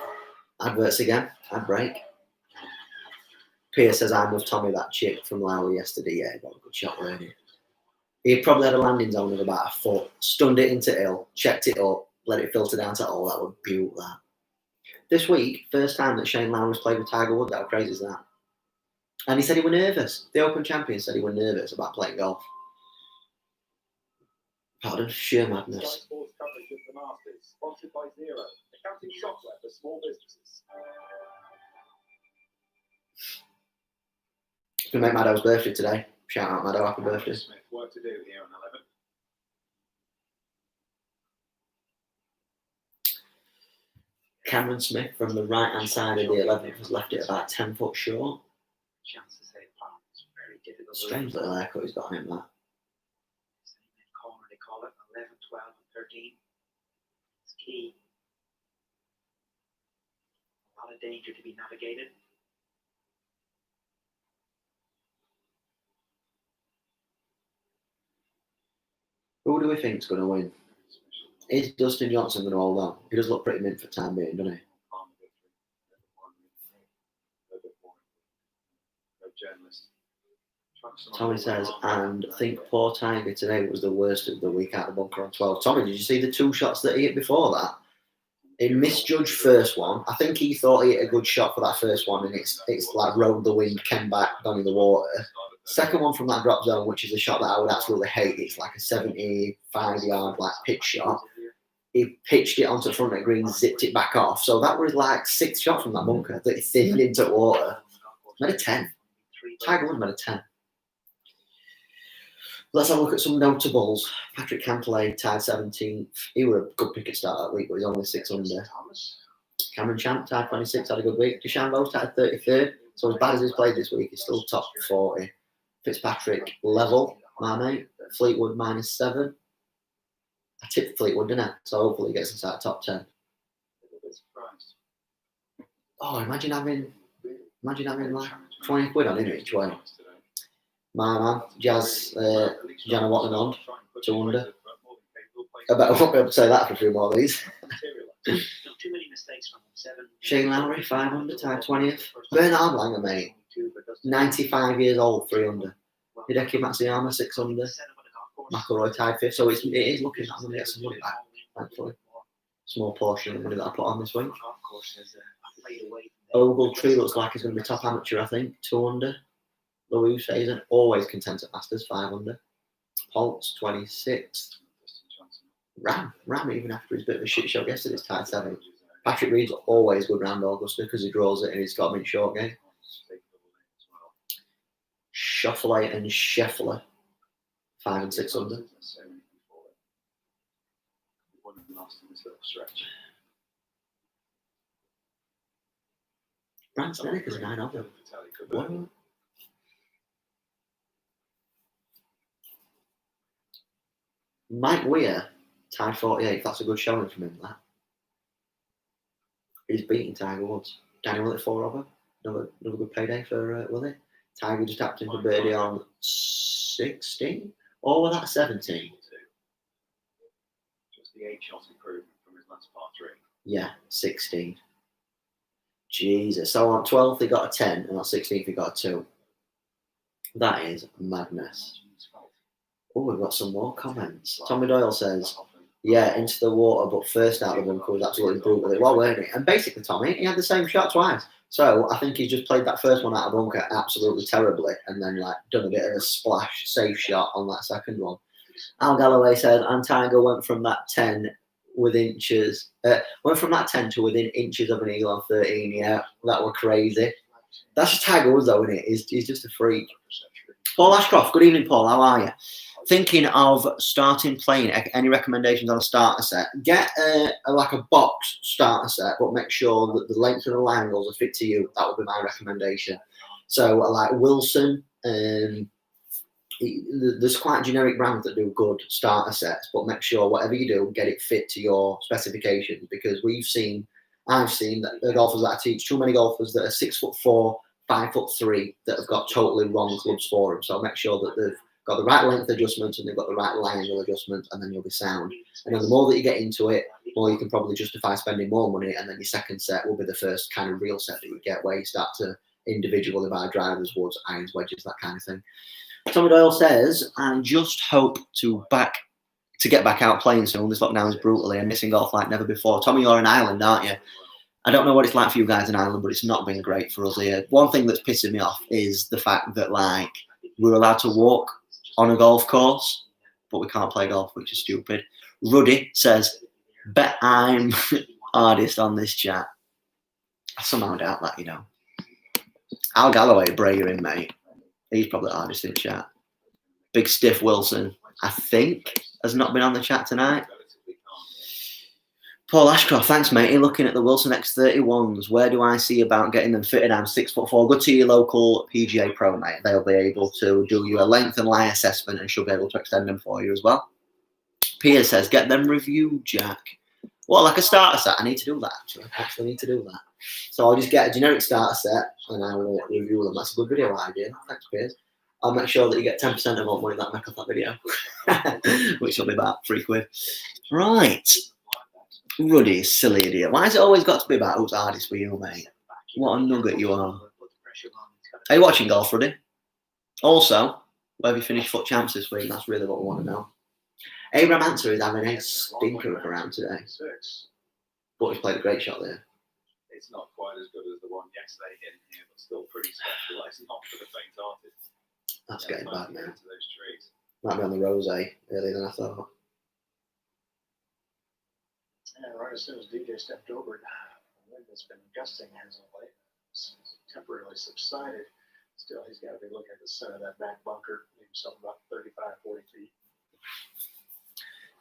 Adverts again. Ad break. Pierce says I'm with Tommy, that chick from Lowry yesterday. Yeah, got a good shot there. He probably had a landing zone of about a foot, stunned it into Hill, checked it up, let it filter down to all. That would beaut that. This week, first time that Shane Lowry's played with Tiger Woods. How crazy is that? And he said he was nervous. The Open champion said he was nervous about playing golf. Pardon, sheer madness. Sponsored by Zero, accounting software for small businesses. It's going to make Maddo's birthday today. Shout out Maddo, happy birthday. Smith, work to do here on 11. Cameron Smith from the right hand side of the 11th has left it about 10 foot short. Chance to say apart. It's very difficult. Strange little haircut he's got on him, that. Corner, they call it 11, 12, and 13. It's key. A lot of danger to be navigated. Who do we think's going to win? Is Dustin Johnson going to hold on? He does look pretty mint for the time being, doesn't he? Tommy says, and I think poor Tiger today was the worst of the week out of the bunker on 12. Tommy, did you see the 2 shots that he hit before that? He misjudged first one. I think he thought he hit a good shot for that first one, and it's like rode the wind, came back, gone in the water. Second one from that drop zone, which is a shot that I would absolutely hate. It's like a 75-yard like pitch shot. He pitched it onto the front of the green, zipped it back off. So that was like 6th shot from that bunker that he thinned into water. Made a 10. Tiger Woods made a 10. Let's have a look at some notables. Patrick Cantlay tied 17th. He was a good pick at start that week, but he's only 6 under. Cameron Champ tied 26th, had a good week. DeChambeau tied 33rd. So as bad as he's played this week, he's still top 40. Fitzpatrick level, my mate. Fleetwood -7. I tipped Fleetwood, didn't I? So hopefully he gets inside top 10. Oh, imagine having like 20 quid on him each way. My man, Jazz, Jana Watchalong, 2 under. I bet I won't be able to say that for a few more of these. Not too many mistakes from him. 7. Shane Lowry, 5 under, tied 20th. Bernard Langer, mate, 95 years old, 3 under. Hideki Matsuyama, 6 under. McIlroy tied 5th. So it is looking like I'm going to get some money back, thankfully. Small portion of the money that I put on this week. Ogletree looks like he's going to be top amateur, I think, 2 under. Louis Faison, always content at Masters, 5 under. Holtz, 26th. Ram, even after his bit of a shit show yesterday, it's tied 7th. Patrick Reed's always good round Augusta because he draws it and he's got him in short game. Schauffele and Scheffler, 5 and 6 under. Brand Snedeker's 9 under. What? Mike Weir tied 48th. That's a good showing from him, that. He's beating Tiger Woods. Danny Willett 4 over. Another good payday for Willie. Tiger just tapped into birdie on 16. Or was that 17? Just the 8-shot improvement from his last par 3. Yeah, 16. Jesus. So on 12th he got a 10, and on 16th he got a 2. That is madness. Oh, we've got some more comments. Tommy Doyle says, yeah, into the water, but first out of the bunker was absolutely brutal. Well, weren't he? And basically, Tommy, he had the same shot twice. So I think he's just played that first one out of bunker absolutely terribly and then like done a bit of a splash, safe shot on that second one. Al Galloway says, and Tiger went from that 10 with inches, went from that 10 to within inches of an eagle on 13. Yeah, that were crazy. That's just Tiger Woods, though, isn't it? He's just a freak. Paul Ashcroft, good evening, Paul. How are you? Thinking of starting playing. Any recommendations on a starter set? Get like a box starter set, but make sure that the length and the angles are fit to you. That would be my recommendation. So like Wilson, there's quite generic brands that do good starter sets, but make sure whatever you do, get it fit to your specifications, because I've seen that the golfers that I teach, too many golfers that are 6'4", 5'3", that have got totally wrong clubs for them. So make sure that they've got the right length adjustments and they've got the right line angle adjustments, and then you'll be sound. And then the more that you get into it, the more you can probably justify spending more money, and then your second set will be the first kind of real set that you get, where you start to individually buy drivers, woods, irons, wedges, that kind of thing. Tommy Doyle says, I just hope to get back out playing soon. This lockdown is brutally and missing golf like never before. Tommy, you're in Ireland, aren't you? I don't know what it's like for you guys in Ireland, but it's not been great for us here. One thing that's pissing me off is the fact that, like, we're allowed to walk on a golf course, but we can't play golf, which is stupid. Ruddy says, bet I'm hardest on this chat. I somehow doubt that, you know. Al Galloway, Brayer in, mate. He's probably the hardest in chat. Big Stiff Wilson, I think, has not been on the chat tonight. Paul Ashcroft, thanks, mate. You're looking at the Wilson X31s. Where do I see about getting them fitted? I'm 6'4". Go to your local PGA Pro, mate. They'll be able to do you a length and lie assessment and should be able to extend them for you as well. Pierre says, get them reviewed, Jack. Well, like a starter set. I need to do that, actually. I actually need to do that. So I'll just get a generic starter set and I will review them. That's a good video idea. Thanks, Piers. I'll make sure that you get 10% of all money that I make off that video, which will be about £3. Right. Ruddy, silly idiot. Why has it always got to be about who's hardest for you, mate? What a nugget you are. Are you watching golf, Ruddy? Also, where have you finished FUT Champs this week? That's really what we want to know. Abraham Answer is having a stinker of a round today. But he's played a great shot there. It's not quite as good as the one yesterday in here, but still pretty special. It's not for the faint-hearted. That's getting bad now. Those trees. Might be on the rose earlier than I thought. Yeah, right as soon as DJ stepped over it, the wind has been gusting as of late. It's temporarily subsided. Still, he's got to be looking at the center of that back bunker, leave himself about 35, 40 feet.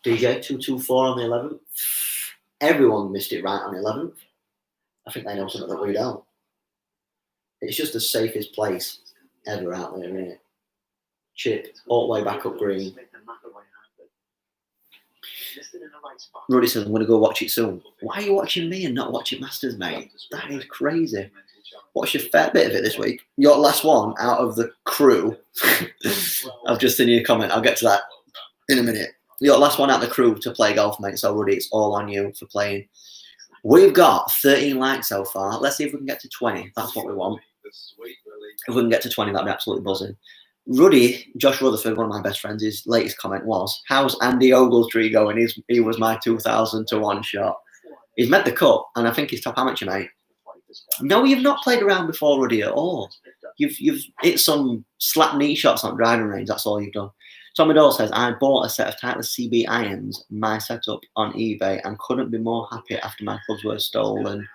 DJ 224 on the 11th. Everyone missed it right on the 11th. I think they know something that we don't. It's just the safest place ever out there, isn't it? Chip all the way back up green. Ruddy says, I'm going to go watch it soon. Why are you watching me and not watching Masters, mate? That is crazy. What's your fair bit of it this week? Your last one out of the crew. I've just seen your comment. I'll get to that in a minute. Your last one out of the crew to play golf, mate. So, Ruddy, it's all on you for playing. We've got 13 likes so far. Let's see if we can get to 20. That's what we want. If we can get to 20, that'd be absolutely buzzing. Ruddy, Josh Rutherford, one of my best friends, his latest comment was, how's Andy Ogletree going? He was my 2000 to 1 shot. He's made the cut, and I think he's top amateur, mate. No, you've not played around before, Ruddy, at all. You've hit some slap knee shots on driving range. That's all you've done. Tommy Doyle says, I bought a set of Titleist CB irons, my setup on eBay, and couldn't be more happy after my clubs were stolen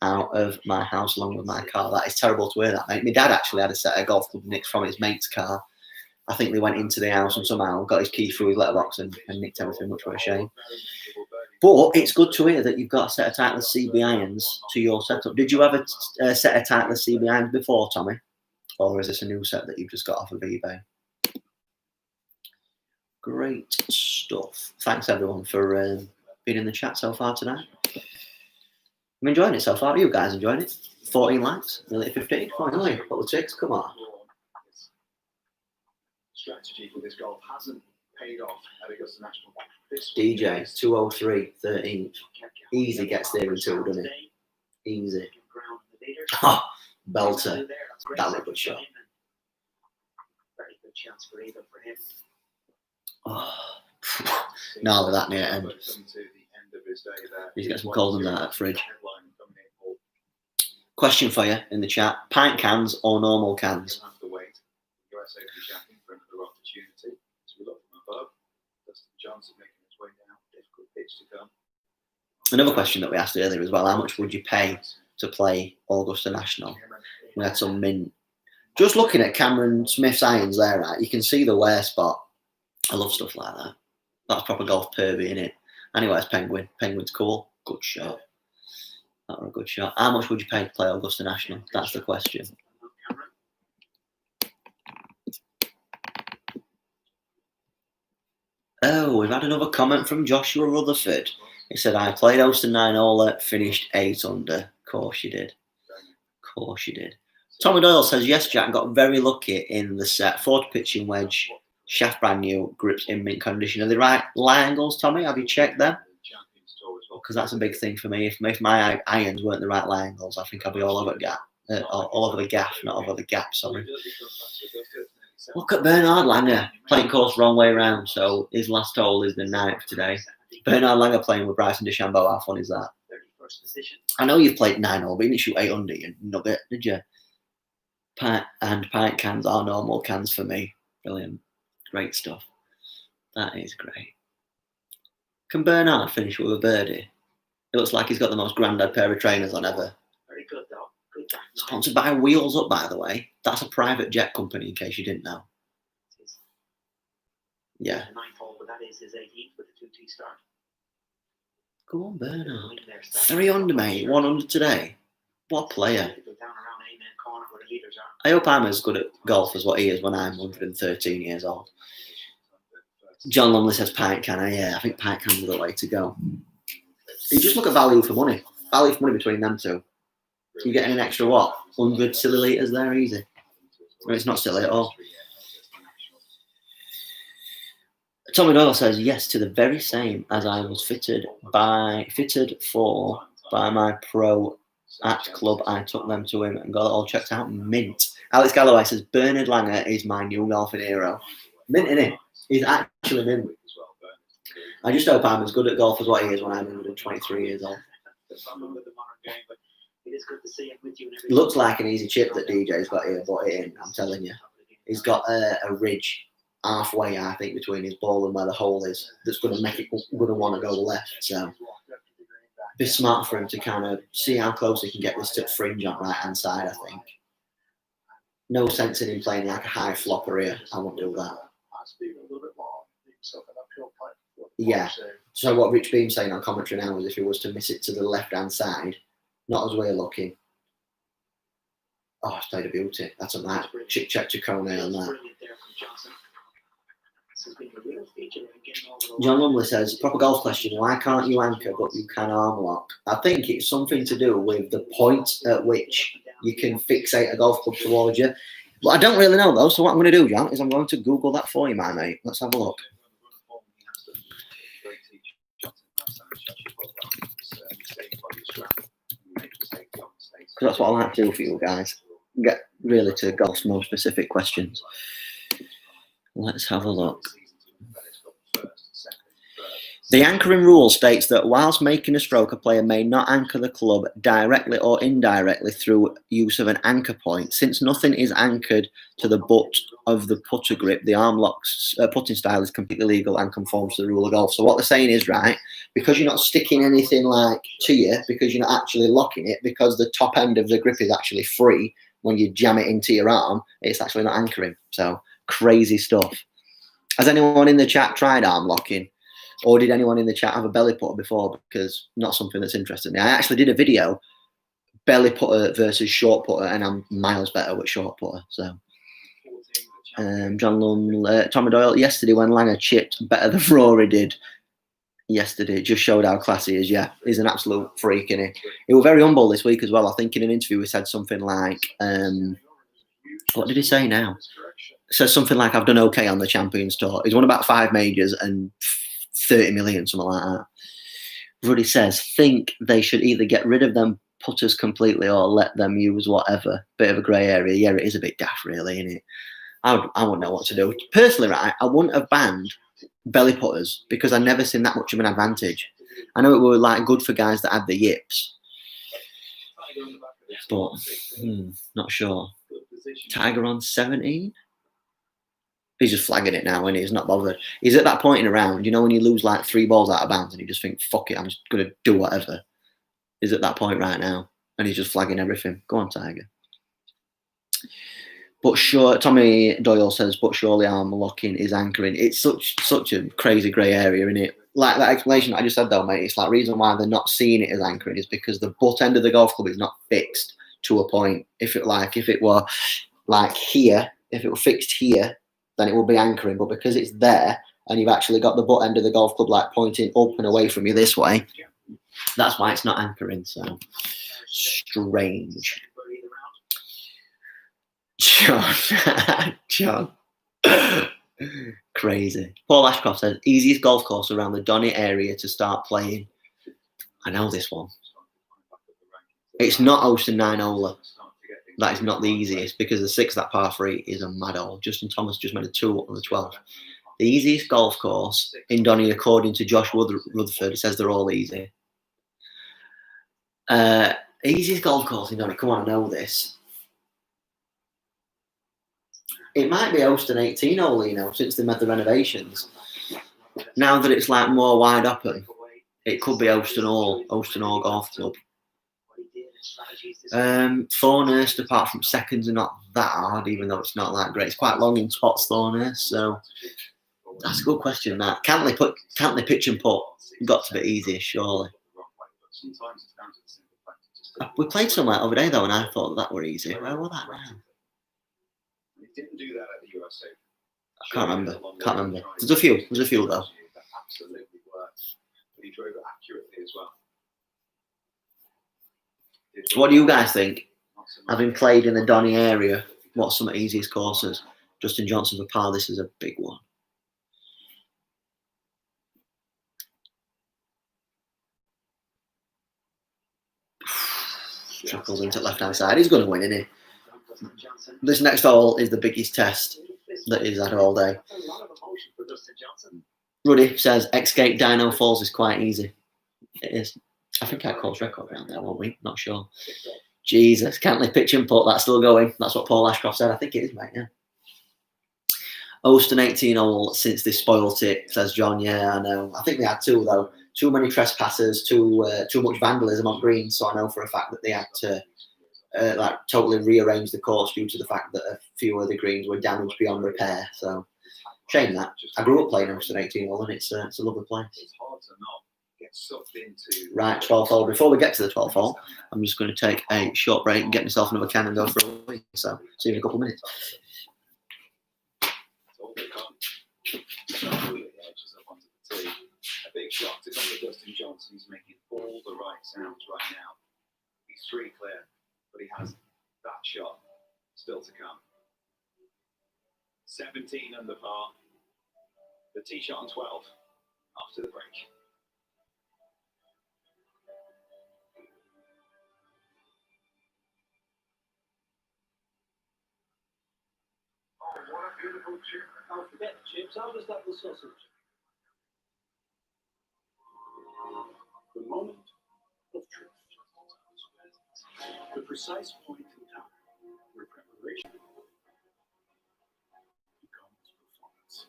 out of my house along with my car. That is terrible to hear that, mate. My dad actually had a set of golf club nicked from his mate's car. I think they went into the house and somehow got his keys through his letterbox and nicked everything, which was a shame. But it's good to hear that you've got a set of Titleist CB irons to your setup. Did you have a set of Titleist CB irons before, Tommy? Or is this a new set that you've just got off of eBay? Great stuff. Thanks, everyone, for being in the chat so far tonight. I'm enjoying it so far. Are you guys enjoying it? 14 likes, nearly 15. Finally, what the ticks? Come on. Strategy for this golf hasn't paid off at Augusta National. DJ 203, 13th. Easy gets there in two, doesn't it? Easy. Oh, belter. That was a good shot. Very good chance for either for him. Oh, now with that near end. He's got some cold in that fridge. Question for you in the chat: pint cans or normal cans? Another question that we asked earlier as well: how much would you pay to play Augusta National? We had some mint. Just looking at Cameron Smith's irons there, right? You can see the wear spot. I love stuff like that. That's proper golf pervy, innit? Anyway, it's Penguin. Penguin's cool. Good shot. That was a good shot. How much would you pay to play Augusta National? That's the question. Oh, we've had another comment from Joshua Rutherford. He said, I played Austin 9-hole, finished 8 under. Of course you did. Of course you did. Tommy Doyle says, yes, Jack, got very lucky in the set. 40 pitching wedge, shaft brand new, grips in mint condition. Are they right lie angles, Tommy? Have you checked them? Because that's a big thing for me. If my irons weren't the right lie angles, I think I'd be all over the gap. All over the gaff, not over the gap, sorry. Look at Bernard Langer playing course wrong way around, so his last hole is the 9th today. Bernard Langer playing with Bryson DeChambeau, how fun is that? I know you've played 9-hole, but you didn't shoot 8 under, you nugget, did you? Pint cans are normal cans for me. Brilliant. Great stuff. That is great. Can Bernard finish with a birdie? It looks like he's got the most grandad pair of trainers on ever. Very good, though. Good job. Sponsored by Wheels Up, by the way. That's a private jet company, in case you didn't know. Yeah. The 9th hole, but that is his 18th with a 2T start. Go on, Bernard. 3 under, mate. 1 under today. What a player. I hope I'm as good at golf as what he is when I'm 113 years old. John Lumley says pint can. Yeah, I think pint cans are the way to go. You just look at value for money. Value for money between them two. You're getting an extra, what, 100 silly litres there, easy. Well, it's not silly at all. Tommy Doyle says, yes, to the very same as I was fitted for by my pro at club. I took them to him and got it all checked out. Mint. Alex Galloway says, Bernard Langer is my new golfing hero. Mint, innit? He's actually mint. I just hope I'm as good at golf as what he is when I'm 123 years old. It looks like an easy chip that DJ's got here, but it ain't, I'm telling you. He's got a ridge halfway, I think, between his ball and where the hole is that's going to make it going to want to go left. So be smart for him to kind of see how close he can get this to fringe on right hand side, I think. No sense in him playing like a high flopper here. I won't do that. Yeah. So what Rich Beam's saying on commentary now is if he was to miss it to the left hand side, not as we're looking. Oh, it's played a beauty. That's a nice check to Kone on that. John Lumley says, proper golf question, why can't you anchor but you can arm lock? I think it's something to do with the point at which you can fixate a golf club towards you. But I don't really know though, so what I'm going to do, John, is I'm going to Google that for you, my mate. Let's have a look. That's what I like to do for you guys. Get really to golf's more specific questions. Let's have a look. The anchoring rule states that whilst making a stroke, a player may not anchor the club directly or indirectly through use of an anchor point. Since nothing is anchored to the butt of the putter grip, the arm lock's putting style is completely legal and conforms to the rule of golf. So what they're saying is, right, because you're not sticking anything like to you, because you're not actually locking it, because the top end of the grip is actually free when you jam it into your arm, it's actually not anchoring. So crazy stuff. Has anyone in the chat tried arm locking? Or did anyone in the chat have a belly putter before? Because not something that's interested me. I actually did a video, belly putter versus short putter, and I'm miles better with short putter. So, John Lund, Tommy Doyle, yesterday when Langer chipped better than Rory did yesterday, it just showed how classy he is. Yeah, he's an absolute freak, innit? He was very humble this week as well. I think in an interview he said something like, what did he say now? Says something like, I've done okay on the Champions Tour. He's won about 5 majors and 30 million, something like that. Ruddy says, think they should either get rid of them putters completely or let them use whatever. Bit of a grey area. Yeah, it is a bit daft, really, isn't it? I wouldn't know what to do. Personally, right, I wouldn't have banned belly putters because I've never seen that much of an advantage. I know it were like good for guys that had the yips, but not sure. Tiger on 17? He's just flagging it now, and he's not bothered. He's at that point in a round, you know, when you lose like 3 balls out of bounds and you just think, fuck it, I'm just going to do whatever. He's at that point right now, and he's just flagging everything. Go on, Tiger. But sure, Tommy Doyle says, but surely arm locking is anchoring. It's such a crazy grey area, isn't it? Like that explanation I just said though, mate, it's like reason why they're not seeing it as anchoring is because the butt end of the golf club is not fixed to a point. If it were like here, if it were fixed here, then it will be anchoring, but because it's there, and you've actually got the butt end of the golf club like pointing up and away from you this way, that's why it's not anchoring. So strange. John. Crazy. Paul Ashcroft says, easiest golf course around the Donny area to start playing. I know this one. It's not Ocean 9-holer. That is not the easiest, because the 6, that par 3, is a mad hole. Justin Thomas just made a 2 on the 12. The easiest golf course in Donny, according to Josh Rutherford, says they're all easy. Easiest golf course in Donny. Come on, I know this. It might be Ouston 18-hole, you know, since they made the renovations. Now that it's like more wide open, it could be Ouston Hall Golf Club. Thornhurst, apart from seconds, are not that hard, even though it's not that great. It's quite long in spots, Thornhurst, so that's a good question. That Cantley pitch and putt got to be easier, surely. We played somewhere over there though, and I thought that were easy. Where was that now? Didn't do that at the USA. I can't remember. There's a few though. That absolutely worked. But he drove it accurately as well. What do you guys think? Having played in the Donny area, what's some of the easiest courses? Justin Johnson for par, this is a big one. Chuckles into left-hand side. He's going to win, isn't he? This next hole is the biggest test that he's had all day. Ruddy says, Escape Dino Falls is quite easy. It is. I think I course record around there, won't we? Not sure. Jesus, Cantley pitch and putt, that's still going. That's what Paul Ashcroft said. I think it is, mate, yeah. Ouston 18-hole since they spoilt it, says John. Yeah, I know. I think they had 2 though. Too many trespassers, too much vandalism on greens. So I know for a fact that they had to like totally rearrange the course due to the fact that a few of the greens were damaged beyond repair. So shame that. I grew up playing Ouston 18-hole, and it's a lovely place. Right, 12th hole. Before we get to the 12th hole, I'm just going to take a short break and get myself another can and go for a week. So see you in a couple of minutes. A big shot to come to Dustin Johnson. He's making all the right sounds right now. He's 3 clear, but he has that shot still to come. 17 under par. The tee shot on 12 after the break. Oh, what a beautiful chip. Oh, forget the chips. I'll just have the sausage. The moment of truth. The precise point in time where preparation becomes performance.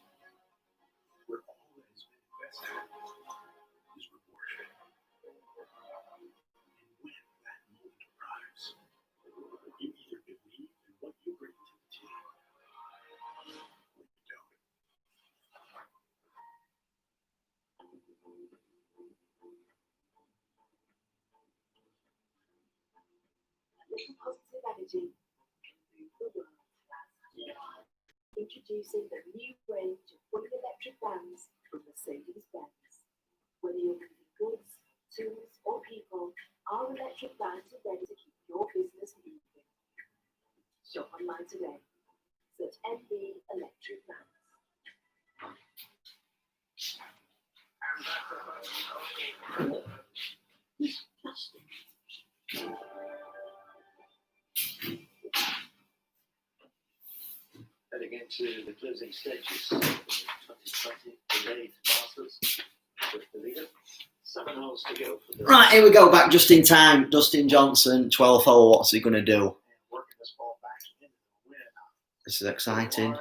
Where all that has been invested is rewarded. And when that moment arrives, you either believe in what you bring to the team or you don't. Little positive energy can move the world. Introducing the new range of fully electric vans from Mercedes-Benz. Whether you're moving goods, tools, or people, our electric vans are ready to keep your business moving. Shop online today. Search MB Electric Vans. Heading into the closing stages of the 2020 delayed Masters with the leader. 7 holes to go for the Right, here we go, back just in time. Dustin Johnson, 12th hole. What's he going to do? working this ball back in the win. This is exciting.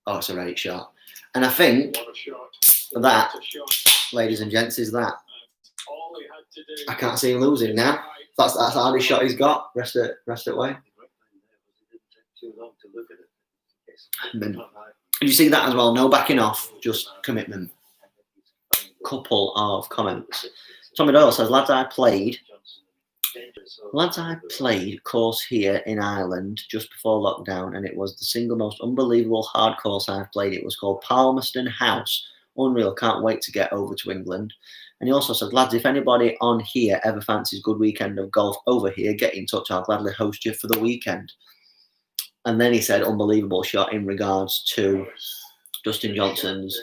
Oh, it's a great shot. And I think What a shot. that, What a shot. ladies and gents, is that. All he had to do. I can't see him losing now. That's the hardest shot he's got. Rest it way. Too long to look at it. And you see that as well? No backing off, just commitment. Couple of comments. Tommy Doyle says, lads, I played Lads, I played course here in Ireland just before lockdown, and it was the single most unbelievable hard course I've played. It was called Palmerston House. Unreal, can't wait to get over to England. And he also said, lads, if anybody on here ever fancies good weekend of golf over here, get in touch. I'll gladly host you for the weekend. And then he said, unbelievable shot in regards to Dustin Johnson's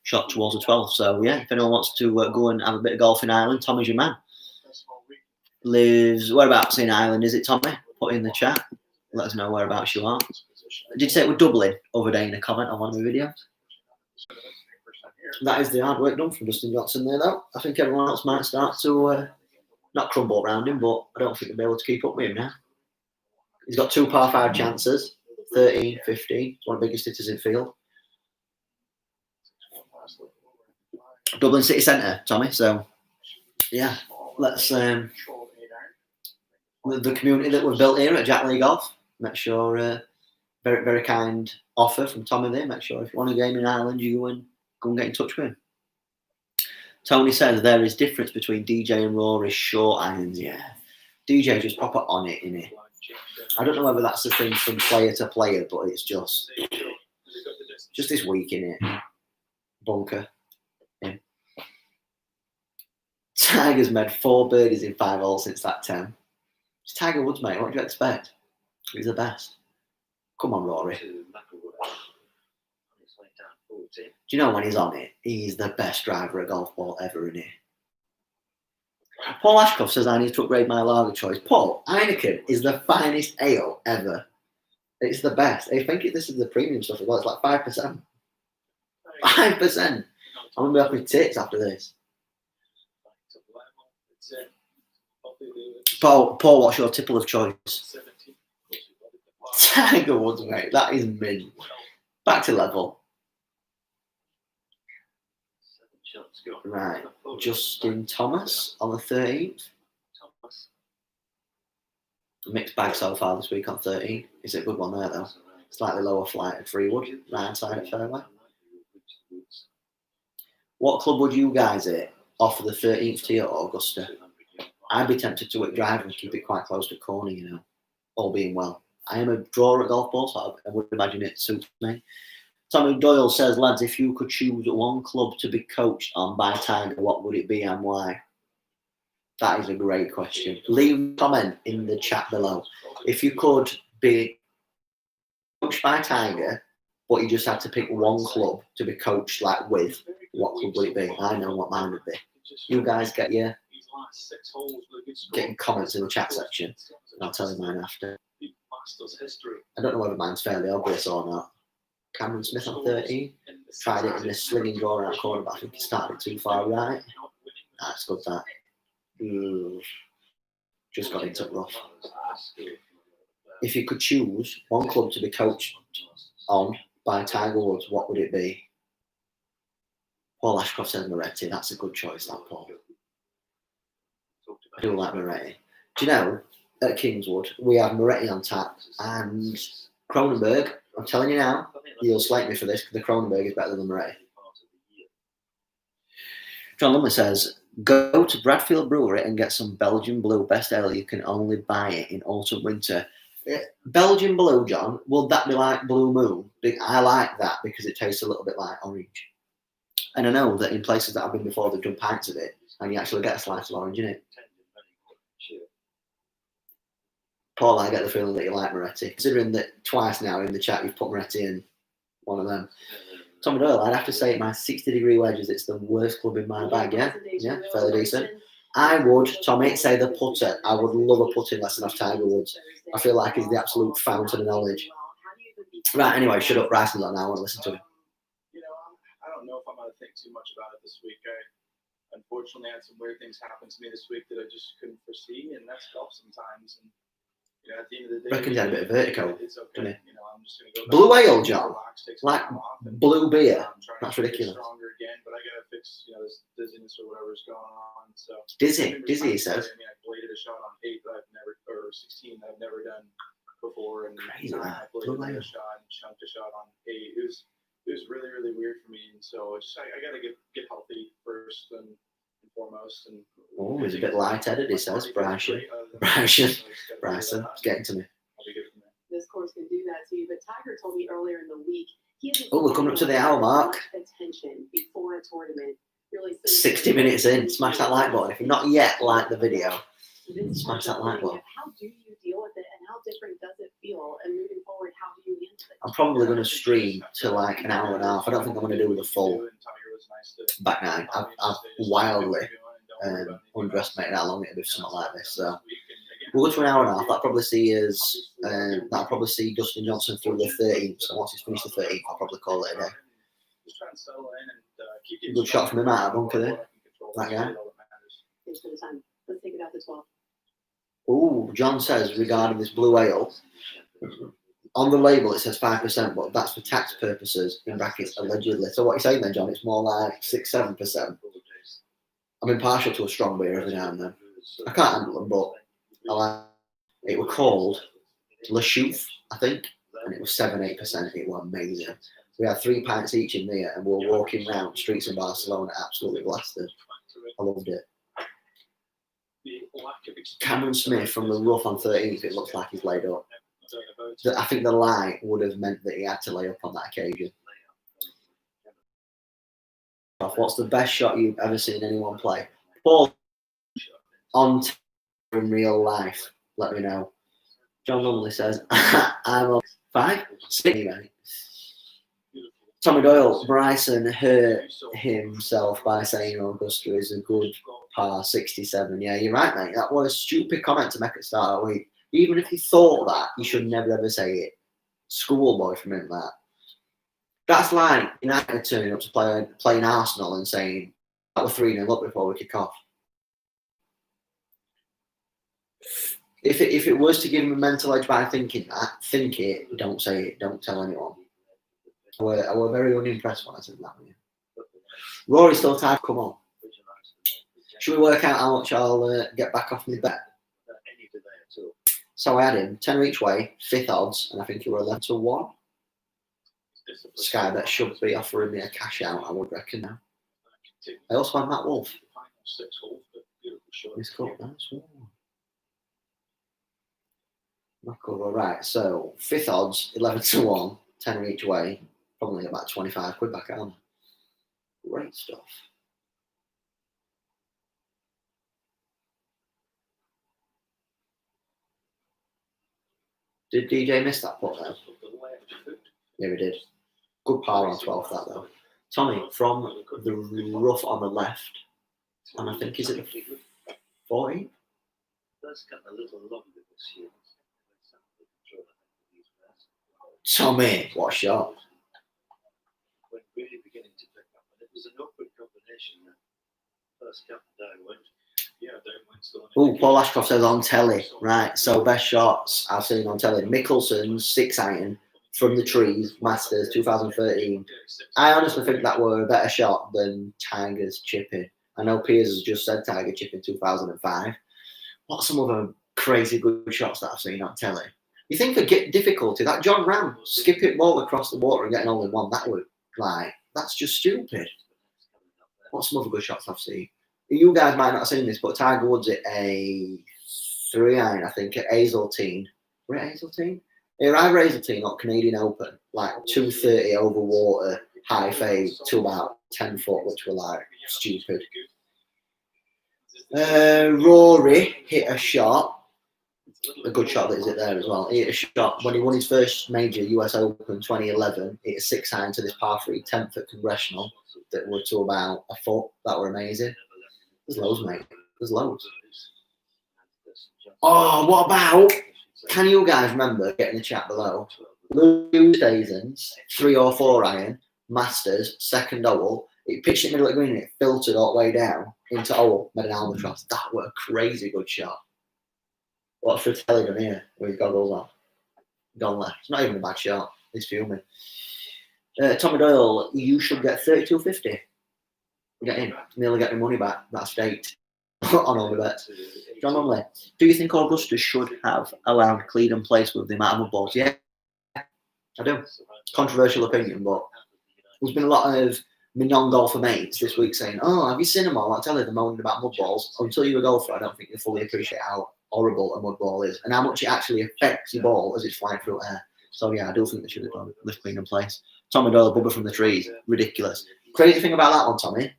shot towards the 12th. So, yeah, if anyone wants to go and have a bit of golf in Ireland, Tommy's your man. Lives, whereabouts in Ireland is it, Tommy? Put in the chat. Let us know whereabouts you are. Did you say it was Dublin over there in a comment on one of the videos? That is the hard work done from Dustin Johnson there, though. I think everyone else might start to not crumble around him, but I don't think they'll be able to keep up with him now. He's got 2 par 5 chances, 13, 15. One of the biggest hitters in field. Dublin City Centre, Tommy. So, yeah, let's the community that we've built here at Jack Lee Golf. Make sure, very, very kind offer from Tommy there. Make sure if you want a game in Ireland, you go and get in touch with him. Tony says there is difference between DJ and Rory's short irons. Yeah, DJ just proper on it, innit? I don't know whether that's the thing from player to player, but it's just this week, innit? Bunker. Yeah. Tiger's made 4 birdies in 5 holes since that 10. It's Tiger Woods, mate. What do you expect? He's the best. Come on, Rory. Do you know when he's on it, he's the best driver of golf ball ever, isn't he? Paul Ashcroft says I need to upgrade my lager choice. Paul, Heineken is the finest ale ever. It's the best. I think this is the premium stuff as well. It's like 5%. 5%. I'm going to be off with tits after this. Paul, what's your tipple of choice? Tiger Woods, mate. That is mint. Back to level. Right. Justin Thomas on the 13th. Mixed bag so far this week on 13. Is it a good one there, though? Slightly lower flight at Freewood. Right hand side at fairway. What club would you guys hit off of the 13th tee at Augusta? I'd be tempted to whip drive and keep it quite close to corner, you know, all being well. I am a drawer at golf balls, so I would imagine it suits me. Tommy Doyle says, lads, if you could choose one club to be coached on by Tiger, what would it be and why? That is a great question. Leave a comment in the chat below. If you could be coached by Tiger, but you just had to pick one club to be coached like with, what club would it be? I know what mine would be. You guys get your getting comments in the chat section, and I'll tell you mine after. I don't know whether mine's fairly obvious or not. Cameron Smith on 13. Tried it in this slinging draw around corner, but I think he started too far right. That's good, that. Just got into rough. If you could choose one club to be coached on by Tiger Woods, what would it be? Paul Ashcroft says Moretti. That's a good choice, that, Paul. I do like Moretti. Do you know, at Kingswood, we have Moretti on tap and Cronenberg. I'm telling you now, you'll slate me for this because the Cronenberg is better than Moretti. John Lumley says, go to Bradfield Brewery and get some Belgian Blue. Best ale, you can only buy it in autumn, winter. Belgian Blue, John, will that be like Blue Moon? I like that because it tastes a little bit like orange. And I know that in places that I've been before, they've done pints of it and you actually get a slice of orange in it. Paul, I get the feeling that you like Moretti. Considering that twice now in the chat you've put Moretti in one of them. Tommy Doyle, I'd have to say my 60-degree wedges, it's the worst club in my bag, yeah? Yeah, fairly decent. I would, Tommy, say the putter. I would love a putting lesson off Tiger Woods. I feel like he's the absolute fountain of knowledge. Right, anyway, shut up, Bryson's on now. I want to listen to him. You know, I don't know if I'm going to think too much about it this week. I unfortunately had some weird things happen to me this week that I just couldn't foresee, and that's golf sometimes. And you know, at the end of the day, Reckon he had a bit of vertigo, it's okay. didn't he? You know, I'm just going to go Blue back, ale, John? relax, take some Like time off, and, blue beer? try That's to get ridiculous. stronger again, but I got to fix, you know, this dizziness or whatever's going on. So Dizzy, he says. I mean, I bladed a shot on 8 that I've never, or 16 that I've never done before, and Crazy, I that. bladed another shot and chunked a shot on 8. It was really, really weird for me, and so it's just, I got to get healthy first and foremost. And Oh, he's a bit light-headed, he says, Bryson. Bryson, it's getting to me. I'll be good from there. This course can do that to you, but Tiger told me earlier in the week he hasn't Oh, we're coming up to the hour mark. attention before a tournament. Really 60 minutes in. Smash that like button. If you've not yet liked the video, smash that like button. How do you deal with it, and how different does it feel? And moving forward, how do you handle it? I'm probably going to stream to like an hour and a half. I don't think I'm going to do the full back nine. I've wildly underestimated how long it'll be for something like this. So we'll go to an hour and a half. That'll probably see Dustin Johnson through the 13th. So once he's finished the 13th, I'll probably call it a day. Good shot from him out of bunker there. That guy. Thanks for the time. Let's take it out to 12. Oh, John says regarding this blue ale, on the label it says 5%, but that's for tax purposes, in brackets, allegedly. So what are you saying then, John? It's more like 6-7%. I'm impartial to a strong beer every now and then. I can't handle them, but I like it. Were called Le Chouf, I think, and it was 7-8%. It was amazing. We had 3 pints each in there, and we were walking around streets in Barcelona, absolutely blasted. I loved it. Cameron Smith from the rough on 13th, it looks like he's laid up. I think the light would have meant that he had to lay up on that occasion. What's the best shot you've ever seen anyone play? Paul, on in real life, let me know. John Lumley says, I'm on 5, 6, anyway. Tommy Doyle, Bryson hurt himself by saying Augusta is a good par 67. Yeah, you're right, mate. That was a stupid comment to make at the start of the week. Even if you thought that, you should never ever say it. Schoolboy from him, that. That's like United turning up to playing Arsenal and saying, that was 3-0 up before we kick off. If it was to give him a mental edge by thinking that, think it, don't say it, don't tell anyone. I were very unimpressed when I said that. Rory's still tired. Come on. Should we work out how much I'll get back off my bet? So I had him 10 each way, 5th odds, and I think you were 11-1. Sky Bet should be offering me a cash out, I would reckon now. I also had Matt Wolf. He's got that as well. Right, so 5th odds, 11-1, 10 each way. Probably about 25 quid back on. Great stuff. Did DJ miss that putt though? Yeah, he did. Good par on 12th that though. Tommy from the rough on the left. And I think, is it the 40? Tommy, what a shot. Really beginning to pick up, and it was an awkward combination. First couple downwind, Oh, Paul Ashcroft says on telly. Right, so best shots I've seen on telly. Mickelson's 6-iron from the trees, Masters 2013. I honestly think that were a better shot than Tiger's chipping. I know Piers has just said Tiger chipping 2005. What's some other crazy good shots that I've seen on telly? You think for difficulty, that John Ram skipping ball across the water and getting all in one, that would, like, that's just stupid. What's some other good shots I've seen? You guys might not have seen this, but Tiger Woods at a 3-iron, I think, at Hazeltine. Were it Hazeltine? He arrived at Hazeltine at Canadian Open, like 230 over water, high fade to about 10 foot, which were like stupid. Rory hit a shot. A good shot that is it there as well. He hit a shot when he won his first major US Open 2011. Hit a 6-iron to this par 3, 10th at Congressional that were to about a foot. That were amazing. There's loads, mate. There's loads. Oh, what about? Can you guys remember, get in the chat below? Lou Stazens, 3 or 4 iron, Masters, second hole. It pitched in the middle of the green and it filtered all the way down into hole, made an albatross. That was a crazy good shot. What's for telling him here with his goggles on? Gone left. It's not even a bad shot. He's fuming. Tommy Doyle, you should get 32.50. Get in. Nearly get my money back. That's date on all the bets. John Lumley, do you think Augusta should have allowed clean and place with the amount of balls? Yeah, I do. Controversial opinion, but there's been a lot of my non-golfer mates this week saying, "Oh, have you seen them all?" I tell you, they're moaning about mud balls. Until you're a golfer, I don't think you fully appreciate how horrible a mud ball is and how much it actually affects your ball as it's flying through air. So yeah, I do think they should have done lift green in place. Tommy Doyle, Bubba from the trees, ridiculous. Crazy thing about that one, Tommy.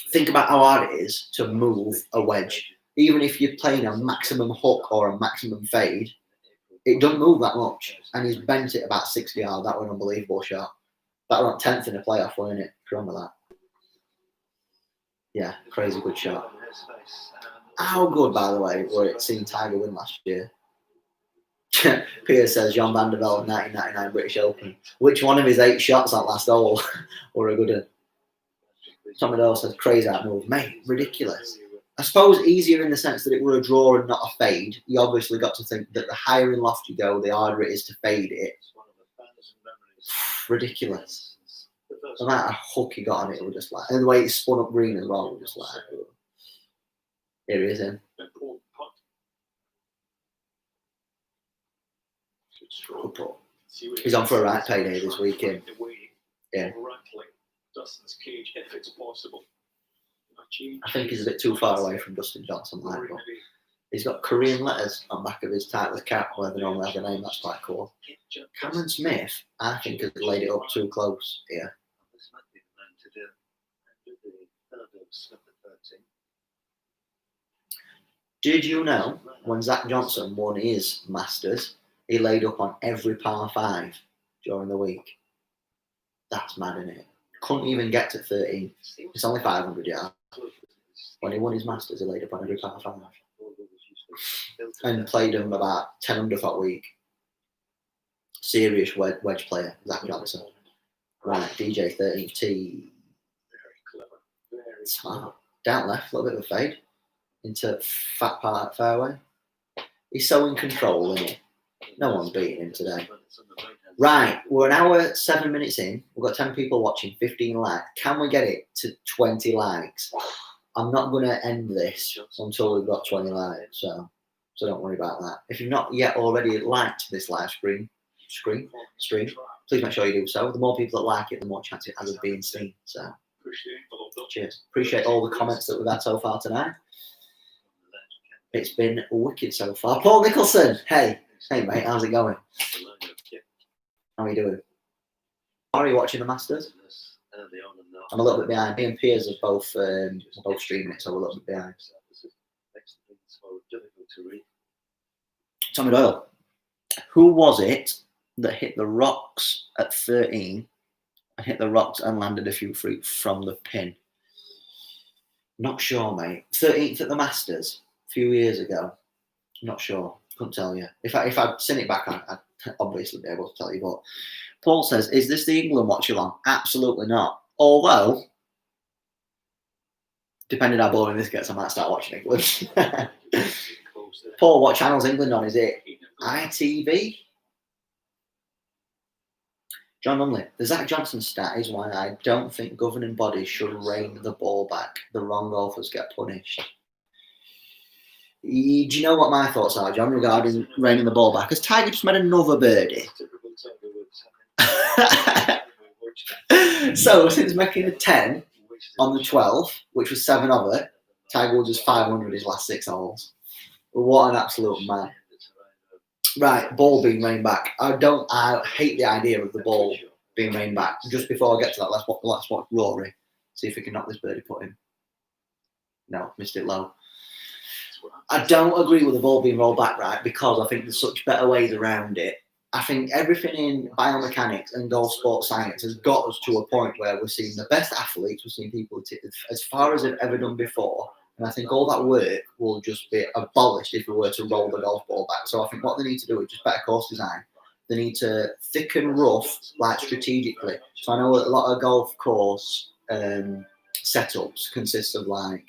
Think about how hard it is to move a wedge. Even if you're playing a maximum hook or a maximum fade, it doesn't move that much. And he's bent it about 60 yards. That was an unbelievable shot. That was 10th in the playoff, wasn't it? Remember that? Yeah, crazy good shot. How good, by the way, were it seeing Tiger win last year? Piers says John Van der Velde, 1999 British Open. Which one of his 8 shots that last hole were a good one? Tommy Doyle says crazy out move. Mate, ridiculous. I suppose easier in the sense that it were a draw and not a fade. You obviously got to think that the higher in loft you go, the harder it is to fade it. Ridiculous. The amount of hook he got on it was just like, and the way it spun up green as well was just like, here he is in. Good putt. He's on for a right payday this weekend. Yeah. Dustin's cage if it's possible. I think he's a bit too far away from Dustin Johnson. Like, but he's got Korean letters on the back of his Titleist cap where they normally have a name. That's quite cool. Cameron Smith, I think, has laid it up too close here. Did you know when Zach Johnson won his Masters, he laid up on every par 5 during the week? That's mad, isn't it? Couldn't even get to 13. It's only 500 yards. When he won his Masters, he laid up on every par 5. And played him about 10 under that week. Serious wedge player, Zach Johnson. Right, DJ 13th tee. Smart. Down left, a little bit of a fade. Into fat part fairway. He's so in control, isn't he? No one's beating him today. Right, we're an hour, 7 minutes in. We've got 10 people watching, 15 likes. Can we get it to 20 likes? I'm not going to end this until we've got 20 likes, so don't worry about that. If you've not yet already liked this live stream, please make sure you do so. The more people that like it, the more chance it has of being seen. So, cheers. Appreciate all the comments that we've had so far tonight. It's been wicked so far. Paul Nicholson, hey mate, how's it going? How are you doing? Are you watching the Masters? I'm a little bit behind. Me and Piers are both streaming it, so we're a little bit behind. Tommy Doyle, who was it that hit the rocks at 13 and hit the rocks and landed a few feet from the pin? Not sure, mate. 13th at the Masters a few years ago. Not sure. Couldn't tell you. If I'd seen it back, I'd obviously be able to tell you. But Paul says, is this the England watch-along? Absolutely not. Although, depending how boring this gets, I might start watching England. Paul, what channel's England on? Is it ITV? John Lumley, the Zach Johnson stat is why I don't think governing bodies should rein the ball back. The wrong golfers get punished. Do you know what my thoughts are, John, regarding reining the ball back? Has Tiger just made another birdie? So, since making a 10 on the 12th, which was 7 of it, Tiger Woods is 500 his last 6 holes. What an absolute man. Right, ball being reined back. I hate the idea of the ball being reined back. Just before I get to that, let's watch Rory. See if he can knock this birdie putt in. No, missed it low. I don't agree with the ball being rolled back, right, because I think there's such better ways around it. I think everything in biomechanics and golf sports science has got us to a point where we're seeing the best athletes, we're seeing people as far as they've ever done before. And I think all that work will just be abolished if we were to roll the golf ball back. So I think what they need to do is just better course design. They need to thicken rough, like strategically. So I know that a lot of golf course setups consist of like,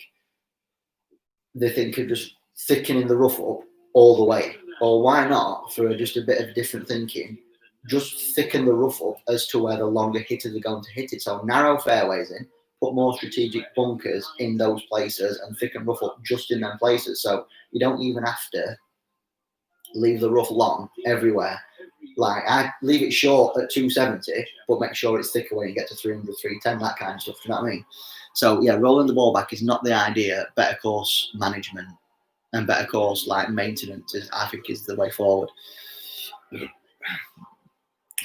they think of just thickening the rough up all the way. Or why not, for just a bit of different thinking, just thicken the rough up as to where the longer hitters are going to hit it. So narrow fairways in, put more strategic bunkers in those places and thicken rough up just in them places. So you don't even have to leave the rough long everywhere. Like, I leave it short at 270, but make sure it's thicker when you get to 300, 310, that kind of stuff. Do you know what I mean? So, yeah, rolling the ball back is not the idea. Better course management and better course, like, maintenance, I think, is the way forward.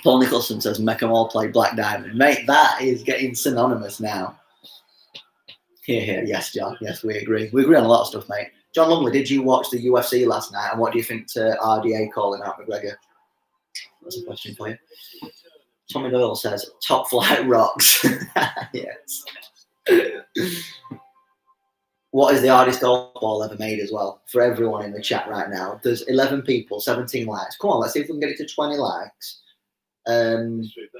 Paul Nicholson says, make them all play Black Diamond. Mate, that is getting synonymous now. Here, yes, John. Yes, we agree. We agree on a lot of stuff, mate. John Lumley, did you watch the UFC last night? And what do you think to RDA calling out McGregor? That's a question for you. Tommy Doyle says, top flight rocks. Yes. What is the hardest golf ball ever made as well? For everyone in the chat right now. There's 11 people, 17 likes. Come on, let's see if we can get it to 20 likes.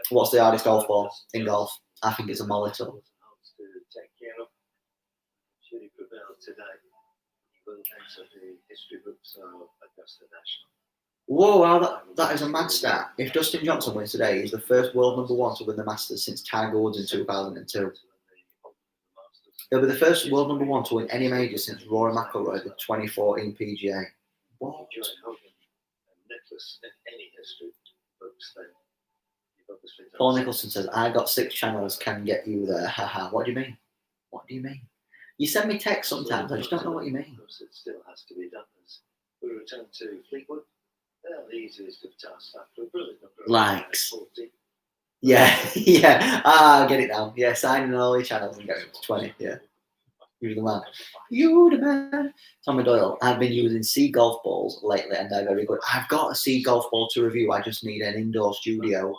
What's the hardest golf ball in golf? I think it's a Molotov. Whoa, wow, that is a mad stat. If Dustin Johnson wins today, he's the first world number one to win the Masters since Tiger Woods in 2002. He'll be the first world number one to win any major since Rory McIlroy, the 2014 PGA. What? Paul Nicholson says, I got 6 channels, can get you there. Haha. What do you mean? What do you mean? You send me text sometimes, I just don't know what you mean. It still has to be done. As we return to Fleetwood, they're the easiest of tasks after a brilliant number of likes. 40. Yeah, yeah. I get it now. Yeah, signing all your channels and getting up to 20. Yeah. You're the man. You the man. Tommy Doyle, I've been using sea golf balls lately and they're very good. I've got a sea golf ball to review. I just need an indoor studio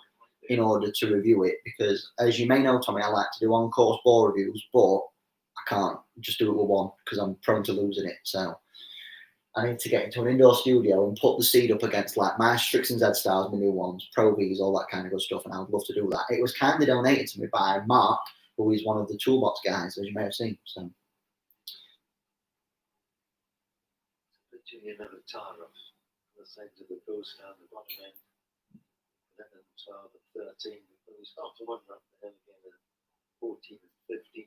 in order to review it because, as you may know, Tommy, I like to do on-course ball reviews, but I can't just do it with one because I'm prone to losing it. So I need to get into an indoor studio and put the seed up against like my Strixon Z Stars, my new ones, Pro Vs, all that kind of good stuff, and I would love to do that. It was kindly donated to me by Mark, who is one of the Toolbox guys, as you may have seen. So. Putting another tire off the side of the coast down the bottom end, 11, 12, and 13. We start to wonder up the hill again at 14 and 15.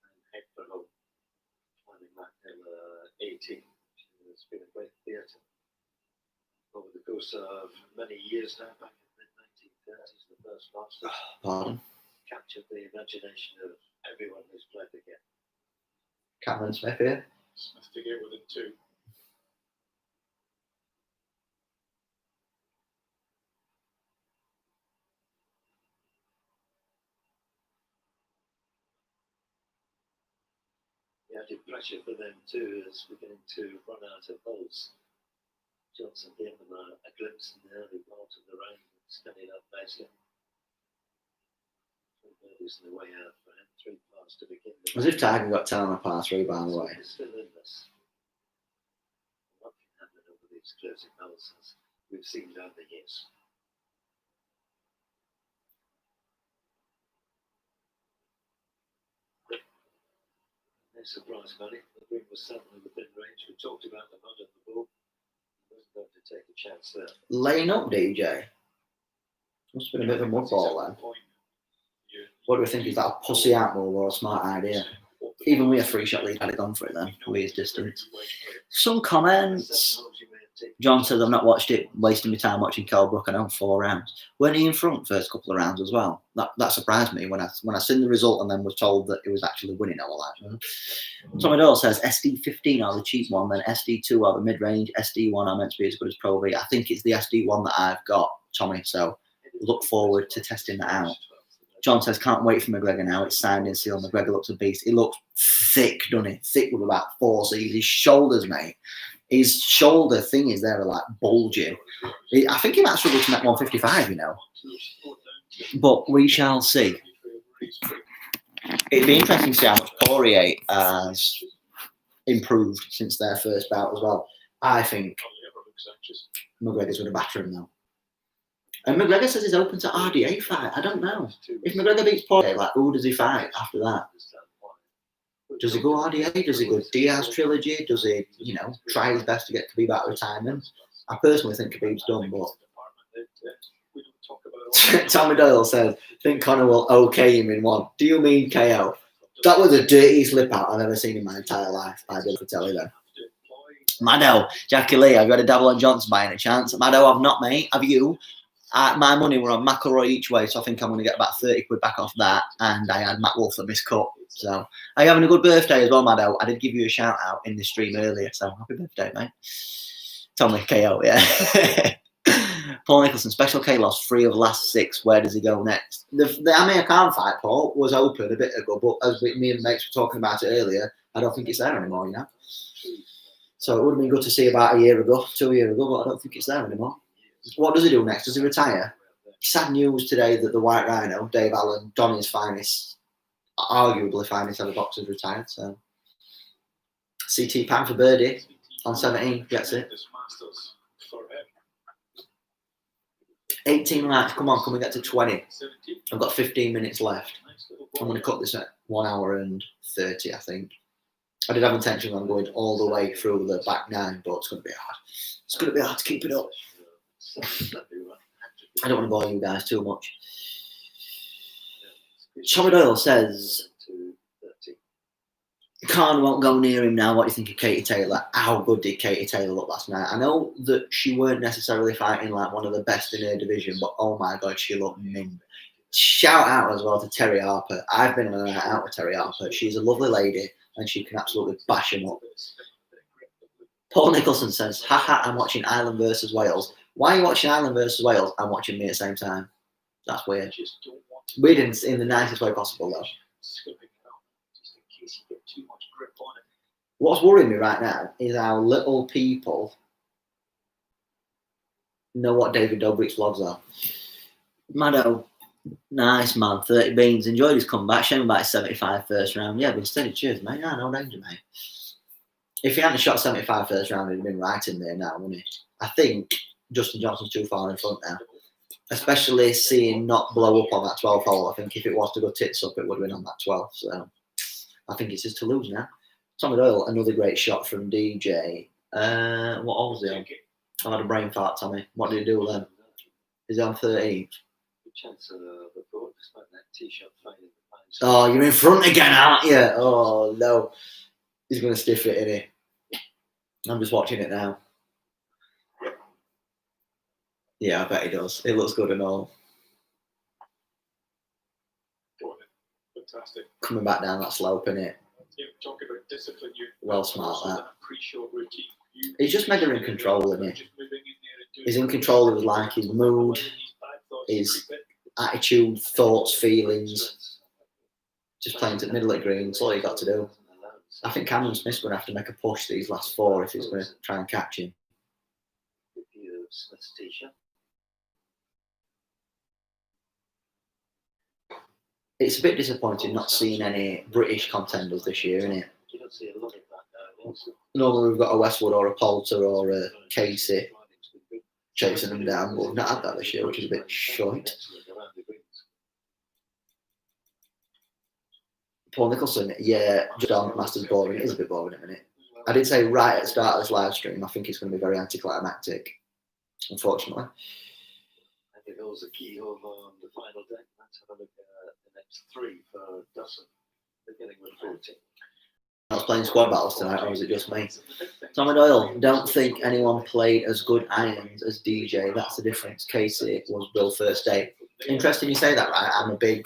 And head for home, climbing back hill 18. It's been a great theatre over the course of many years now. Back in the mid-1930s, the first Masters captured the imagination of everyone who's played the game. Cameron Smith here. Smith to get within 2. The added pressure for them too is beginning to run out of holes. Johnson gave them a glimpse in the early part of the round, standing up nicely. 3 birdies on the way out for him, 3 pars to begin with. As if Tiger got 10 on a par 3, by the way. He's still in this. What can happen over these closing holes as we've seen down the years. No surprise, Manny. The green was certainly within range. We talked about the mud and the ball. He wasn't going to take a chance there. Laying up, DJ. Must have been a bit of a mud ball then. What do we think? Is that a pussy out move or a smart idea? Even with a 3-shot lead, had it gone for it then, with his distance. Some comments. John says, I've not watched it, wasting my time watching Kell Brook. I know 4 rounds. Weren't he in front first couple of rounds as well? That surprised me when I seen the result and then was told that it was actually winning all that. Tommy Doyle says, SD15 are the cheap one, then SD2 are the mid-range, SD1 are meant to be as good as Pro V. I think it's the SD1 that I've got, Tommy, so look forward to testing that out. John says, can't wait for McGregor now. It's signed and sealed. McGregor looks a beast. He looks thick, doesn't he? Thick with about 4 C's. His shoulders, mate. His shoulder thing is there, like bulging. I think he might struggle to make 155, you know. But we shall see. It'd be interesting to see how much Poirier has improved since their first bout as well. I think McGregor's going to batter him though. And McGregor says he's open to RDA fight. I don't know. If McGregor beats Poirier, like, who does he fight after that? Does he go RDA? Does he go Diaz trilogy? Does he, you know, try his best to get Khabib out of retirement? I personally think Khabib's done, but Tommy Doyle says, think Conor will OK him in 1. Do you mean KO? That was the dirtiest lip out I've ever seen in my entire life by Bill Fratelli there. Maddo, Jackie Lee, have you had a dabble on Johnson by any chance? Maddo, I've not, mate. Have you? My money were on McElroy each way, so I think I'm going to get about 30 quid back off that. And I had Matt Wolf at this cut. So, are you having a good birthday as well, Maddo? I did give you a shout out in the stream earlier, so happy birthday, mate. Tommy KO, yeah. Paul Nicholson, special K loss, 3 of last 6. Where does he go next? The Amir Khan fight, Paul, was open a bit ago, but as me and mates were talking about it earlier, I don't think it's there anymore, you know. So it would have been good to see about a year ago, 2 years ago, but I don't think it's there anymore. What does he do next? Does he retire? Sad news today that the White Rhino, Dave Allen, Donny's finest, arguably finest ever boxer, retired. So CT Pan for birdie on 17, gets it. 18 laps, come on, can we get to 20? I've got 15 minutes left. I'm going to cut this at 1 hour and 30, I think. I did have intention on going all the way through the back 9, but it's going to be hard. It's going to be hard to keep it up. I don't want to bore you guys too much. Tommy Doyle says, Khan won't go near him now. What do you think of Katie Taylor? How good did Katie Taylor look last night? I know that she weren't necessarily fighting like one of the best in her division, but oh my God, she looked mint. Shout out as well to Terry Harper. I've been on a night out with Terry Harper. She's a lovely lady and she can absolutely bash him up. Paul Nicholson says, haha, I'm watching Ireland versus Wales. Why are you watching Ireland versus Wales and watching me at the same time? That's weird. Weird in the nicest way possible, though. What's worrying me right now is how little people know what David Dobrik's vlogs are. Maddo, nice man, 30 beans. Enjoyed his comeback. Shame about his 75 first round. Yeah, been steady. Cheers, mate. Yeah, no danger, mate. If he hadn't shot 75 first round, he'd have been right in there now, wouldn't he? I think Justin Johnson's too far in front now. Especially seeing not blow up on that 12th hole. I think if it was to go tits up, it would have been on that 12th. So I think it's his to lose now. Tommy Doyle, another great shot from DJ. What hole was he on? I had a brain fart, Tommy. What did he do then? Is he on 13? Oh, you're in front again, aren't you? Oh, no. He's going to stiff it, isn't he? I'm just watching it now. Yeah, I bet he does. It looks good and all. Fantastic. Coming back down that slope, innit? Talk about discipline. Well smart, that. He's just mega in control, isn't he? He's in control of his life, his mood, his attitude, thoughts, feelings. Just playing to the middle of the green. That's all you got to do. I think Cameron Smith's going to have to make a push these last 4 if he's going to try and catch him. It's a bit disappointing not seeing any British contenders this year, isn't it? Normally we've got a Westwood or a Poulter or a Casey chasing them down, but we've not had that this year, which is a bit short. Paul Nicholson, yeah, John Masters boring. It is a bit boring in a minute. I did say right at the start of this live stream, I think it's going to be very anticlimactic, unfortunately. I think that was a key over on the final deck. Let's have a look at the next 3 for Dustin, beginning with 14. I was playing squad battles tonight, or was it just me? Tommy Doyle, don't think anyone played as good irons as DJ. That's the difference. Casey was Bill's first day. Interesting you say that, right? I'm a big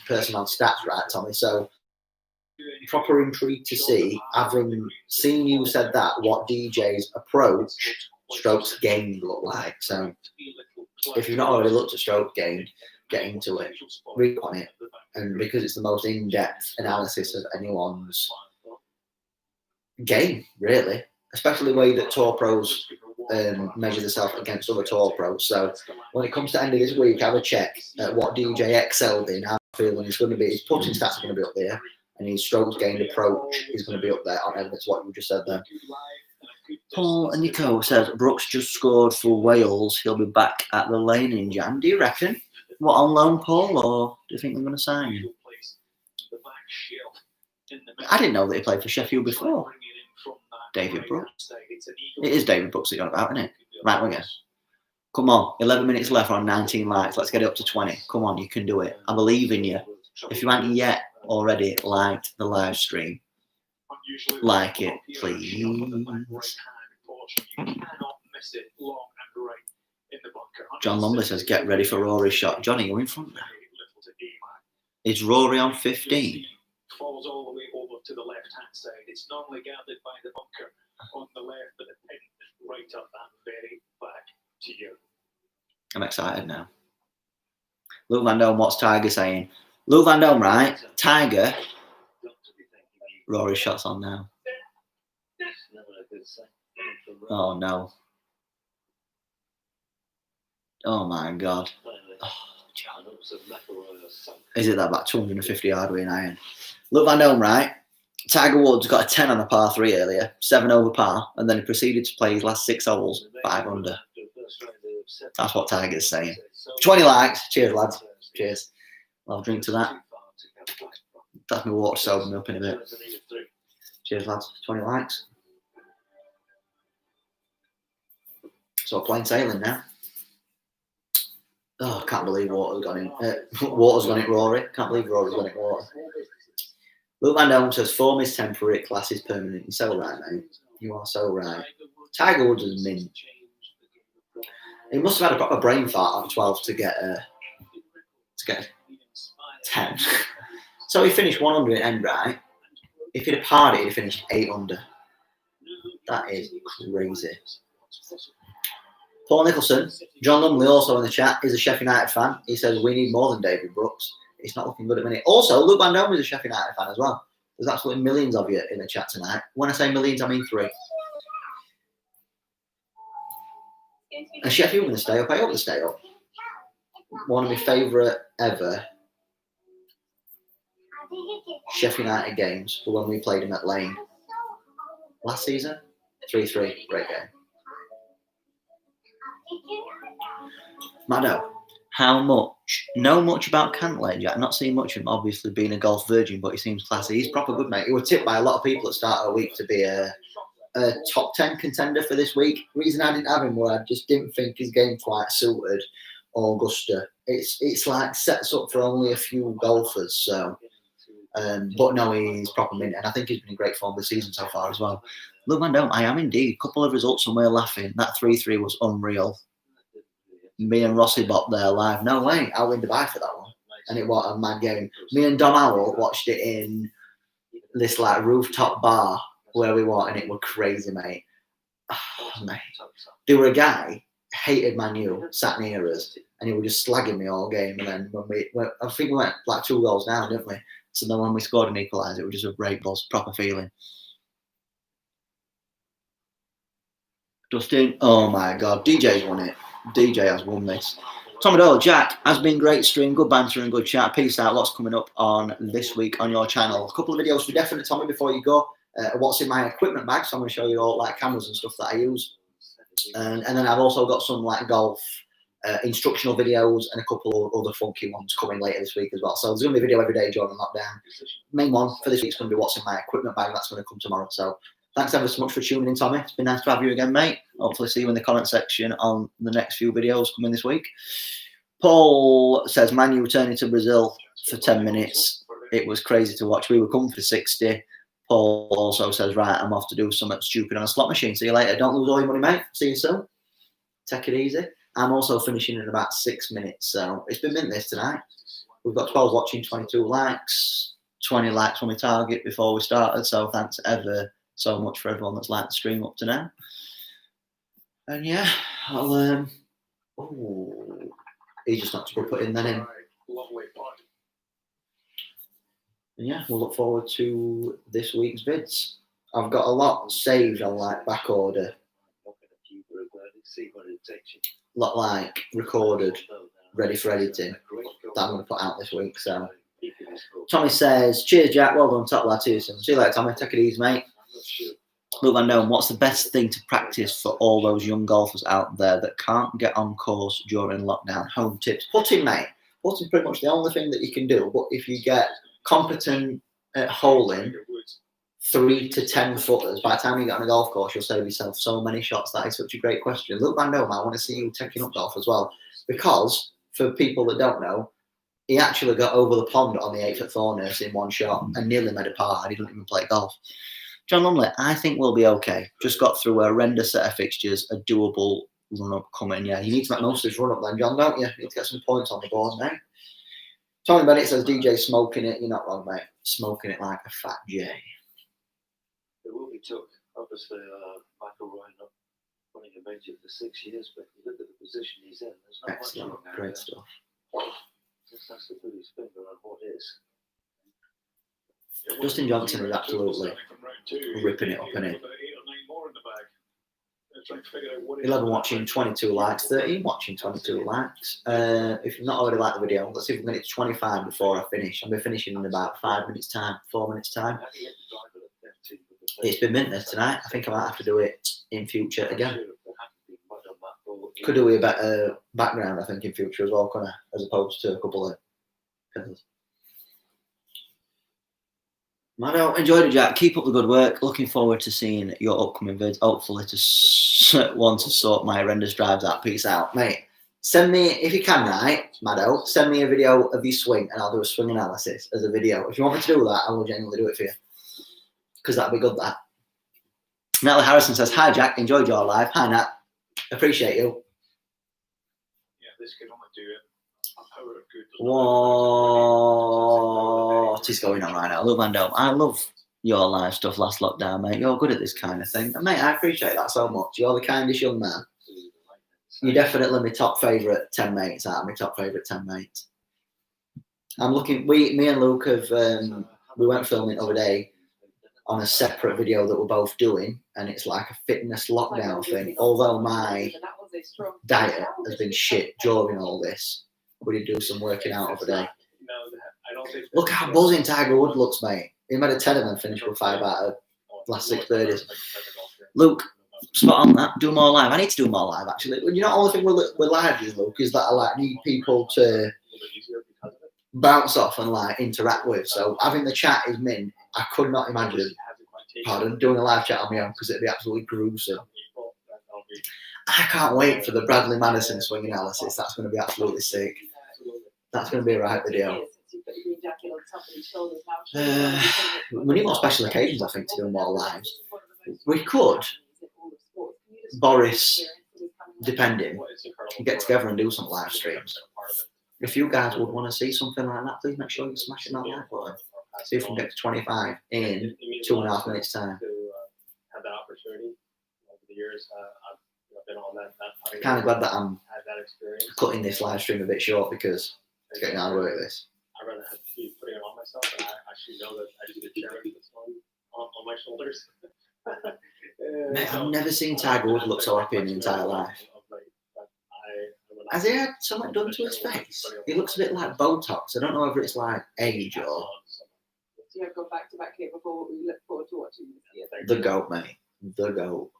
person on stats, right, Tommy? So, proper intrigue to see, having seen you said that, what DJ's approach, strokes gained look like. So, if you've not already looked at stroke gained, get into it, read on it, and because it's the most in-depth analysis of anyone's game, really, especially the way that tour pros measure themselves against other tour pros. So when it comes to end of this week, have a check at what DJ excelled in. I'm feeling he's going to be, his putting stats are going to be up there, and his strokes gained approach is going to be up there on evidence what you just said there. Paul and Nico says Brooks just scored for Wales. He'll be back at the Lane in Jan. Do you reckon? What, on loan, Paul, or do you think they're going to sign him? I didn't know that he played for Sheffield before. David Brooks. It is David Brooks that you're on about, isn't it? Right winger. Come on, 11 minutes left on 19 likes. Let's get it up to 20. Come on, you can do it. I believe in you. If you haven't yet already liked the live stream, like it, please. You cannot miss it long and right in the bunker. John Lumley says, get ready for Rory's shot. Johnny, you're in front there. Little to aim at. Is Rory on 15? Falls all the way over to the left-hand side. It's normally gathered by the bunker on the left, but the pin is right up that very back to you. I'm excited now. Luke Van Dome, what's Tiger saying? Luke Van Dome, right? Tiger. Rory's shot's on now. Oh no. Oh my God. Oh, John. Is it that about 250 yard win iron? Luke Van Dome, right? Tiger Woods got a 10 on a par 3 earlier, 7 over par, and then he proceeded to play his last 6 holes, 5 under. That's what Tiger's saying. 20 likes. Cheers, lads. Cheers. I'll drink to that. That's my water sober me up in a bit. Cheers, lads. 20 likes. So plain sailing now. Oh, I can't believe Water's gone in. Water's gone it, Rory. Can't believe Rory's gone it, Water. Luke Van Dome says, form is temporary, class is permanent. You're so right, mate. You are so right. Tiger Woods is mint. He must have had a proper brain fart on 12 to get 10. So he finished 100 at end, right? If he'd have parred it, he'd have finished 8 under. That is crazy. Paul Nicholson, John Lumley also in the chat, is a Sheffield United fan. He says, we need more than David Brooks. It's not looking good at the minute. Also, Luke Van Dome is a Sheffield United fan as well. There's absolutely millions of you in the chat tonight. When I say millions, I mean 3. And Sheffield going to stay up. I hope they stay up. One of my favourite ever Sheffield United games were when we played them at Lane last season. 3-3, great game. Maddo, how much? Know much about Cantley, Jack? Not seen much of him, obviously being a golf virgin, but he seems classy. He's proper good, mate. He was tipped by a lot of people at the start of the week to be a top 10 contender for this week. Reason I didn't have him was I just didn't think his game quite suited Augusta. It's like sets up for only a few golfers, so. But no, he's proper mint, and I think he's been in great form this season so far as well. Luke Van Dome, I am indeed. A couple of results and we're laughing. That 3-3 was unreal. Me and Rossi Bop there live. No way, I was in Dubai for that one, and it was a mad game. Me and Dom Howell watched it in this like rooftop bar where we were, and it was crazy, mate. Oh, mate. There were a guy hated Man U, sat near us, and he was just slagging me all game. And then I think we went like 2 goals down, didn't we? So then when we scored an equaliser, it was just a great buzz, proper feeling. Dustin, oh my God, DJ's won it. DJ has won this. Tom Doyle, Jack, has been great stream, good banter and good chat. Peace out. Lots coming up on this week on your channel. A couple of videos for definite, Tommy, before you go. What's in my equipment bag? So I'm going to show you all like cameras and stuff that I use. And then I've also got some like golf instructional videos and a couple of other funky ones coming later this week as well. So there's going to be a video every day during lockdown. Main one for this week is going to be what's in my equipment bag. That's going to come tomorrow. So thanks ever so much for tuning in, Tommy. It's been nice to have you again, mate. Hopefully see you in the comment section on the next few videos coming this week. Paul says, Man U returning to Brazil for 10 minutes. It was crazy to watch. We were coming for 60. Paul also says, right, I'm off to do something stupid on a slot machine. See you later. Don't lose all your money, mate. See you soon. Take it easy. I'm also finishing in about 6 minutes. So it's been mint this tonight. We've got 12 watching, 22 likes, 20 likes on my target before we started. So thanks ever so much for everyone that's liked the stream up to now. And yeah, I'll he just not to go put in then in. And yeah, we'll look forward to this week's vids. I've got a lot saved on like back order. Lot like recorded, ready for editing that I'm going to put out this week. So Tommy says, cheers Jack, well done, top lad, see you soon. See you later, Tommy, take it easy, mate. Luke Van Dome, what's the best thing to practice for all those young golfers out there that can't get on course during lockdown? Home tips. Putting, mate. Putting pretty much the only thing that you can do, but if you get competent at holing 3 to 10 footers, by the time you get on a golf course, you'll save yourself so many shots. That is such a great question. Luke Van Dome, I want to see you taking up golf as well, because for people that don't know, he actually got over the pond on the 8th at Thornhurst in one shot and nearly made a par. He didn't even play golf. John Lumley, I think we'll be okay. Just got through a horrendous set of fixtures, a doable run-up coming. Yeah, you need to make most of this run-up then, John, don't you? You need to get some points on the board, mate. Tony Bennett says DJ smoking it. You're not wrong, mate. Smoking it like a fat J. It will be tough. Obviously, Michael Ryan not running a major for 6 years, but you look at the position he's in, there's not Excellent. much Great stuff. Just has to put his finger on what is. Justin Johnson is absolutely ripping it up, isn't he? 11 watching, 22 likes, 13 watching, 22 likes. If you've not already liked the video, let's see if we can get it to 25 before I finish. I'll be finishing in about 5 minutes time, 4 minutes time. It's been minted tonight. I think I might have to do it in future again. Could do with a better background, I think, in future as well, couldn't I? As opposed to a couple of pillars. Mado, enjoyed it, Jack. Keep up the good work. Looking forward to seeing your upcoming vids. Hopefully to want to sort my horrendous drives out. Peace out. Mate, send me, if you can, right, Mado, send me a video of your swing and I'll do a swing analysis as a video. If you want me to do that, I will genuinely do it for you. Because that'd be good, that. Natalie Harrison says, hi, Jack. Enjoyed your live. Hi, Nat. Appreciate you. Yeah, this can only do it. What is going on right now? Look, Van Dome, I love your live stuff last lockdown, mate. You're good at this kind of thing. And, mate, I appreciate that so much. You're the kindest young man. You're definitely my top favourite 10 mates out of my top favourite 10 mates. I'm looking, me and Luke have, we went filming the other day on a separate video that we're both doing, and it's like a fitness lockdown thing. Although my diet has been shit during all this, we did do some working out over there. Look how buzzing Tiger Woods looks, mate. He made a 10 of them, finished with 5 out of last 6 birdies. Luke, spot on that. Do more live. I need to do more live, actually. You know, the only thing with live is, Luke, is that I like need people to bounce off and like interact with. So having the chat is mint. I could not imagine, doing a live chat on my own because it'd be absolutely gruesome. I can't wait for the Bradley Madison swing analysis. That's going to be absolutely sick. That's going to be a right video. We need more special occasions, I think, to do more lives. We could, Boris, depending, get together and do some live streams. If you guys would want to see something like that, please make sure you're smashing that like button. See if we can get to 25 in 2.5 minutes time. Had that opportunity over the years. I've been on that. Kind of glad that I'm cutting this live stream a bit short because it's getting hard work. This. I'd rather have to be putting it on myself, and I actually know that I just get carrying this on my shoulders. Mate, I've never seen Tiger Woods look so happy in his entire life. Has he had something done to his face? He looks a bit like Botox. I don't know whether it's like age or. Do you have gone back to back here before? We look forward to watching this year. The GOAT, mate. The GOAT.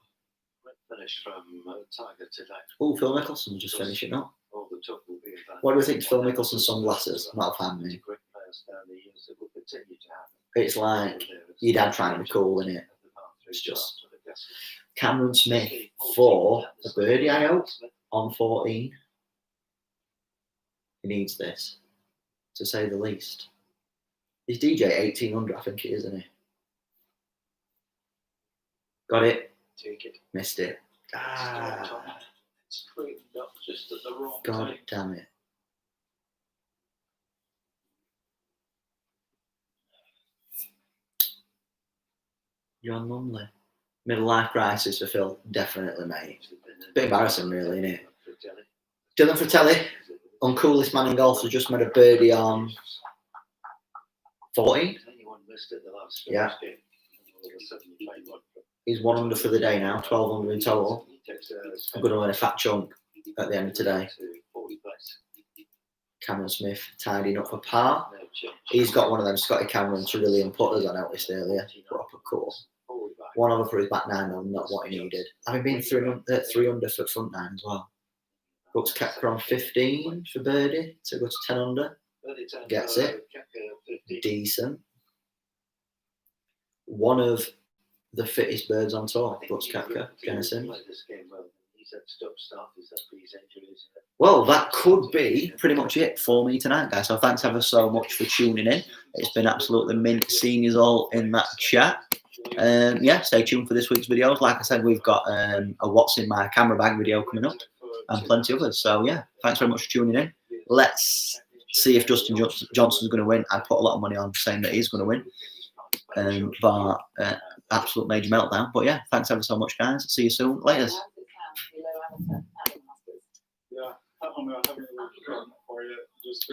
Finish from Tiger today. Oh, Phil Mickelson just finishing up. All the talk will be about. What do we think of Phil Mickelson's sunglasses? I'm not a fan, mate. Great players down the years that will continue to happen. It's like your dad trying to be cool, isn't it? It's just Cameron Smith for a birdie, I hope, on 14. He needs this, to say the least. He's DJ 18 under, I think it is, isn't he? Got it. Take it. Missed it. Ah. Straightened up just at the wrong God time. damn it. John Lumley. Middle life crisis for Phil, definitely, mate. Bit embarrassing, really, isn't it? Dylan Fratelli, uncoolest man in golf, has just made a birdie on 14. Yeah. He's 1 under for the day now, 12 under in total. I'm going to win a fat chunk at the end of today. Cameron Smith tidying up for par. He's got one of them Scotty Cameron Trillium putters I noticed earlier. Proper cool. 1 over for his back 9 on, not what he needed. Having been 3 under for front 9 as well. Brooks Koepka on 15 for birdie to go to 10 under. Gets it. Decent. One of the fittest birds on tour, Brooks Koepka, Jennison. Well, that could be pretty much it for me tonight, guys. So thanks ever so much for tuning in. It's been absolutely mint seeing you all in that chat. Yeah, stay tuned for this week's videos. Like I said, we've got a what's in my camera bag video coming up and plenty others. So yeah, thanks very much for tuning in. Let's see if Justin Johnson's going to win. I put a lot of money on saying that he's going to win, but absolute major meltdown. But yeah, thanks ever so much, guys. See you soon. Later. Yeah, I'm gonna have a for you. Just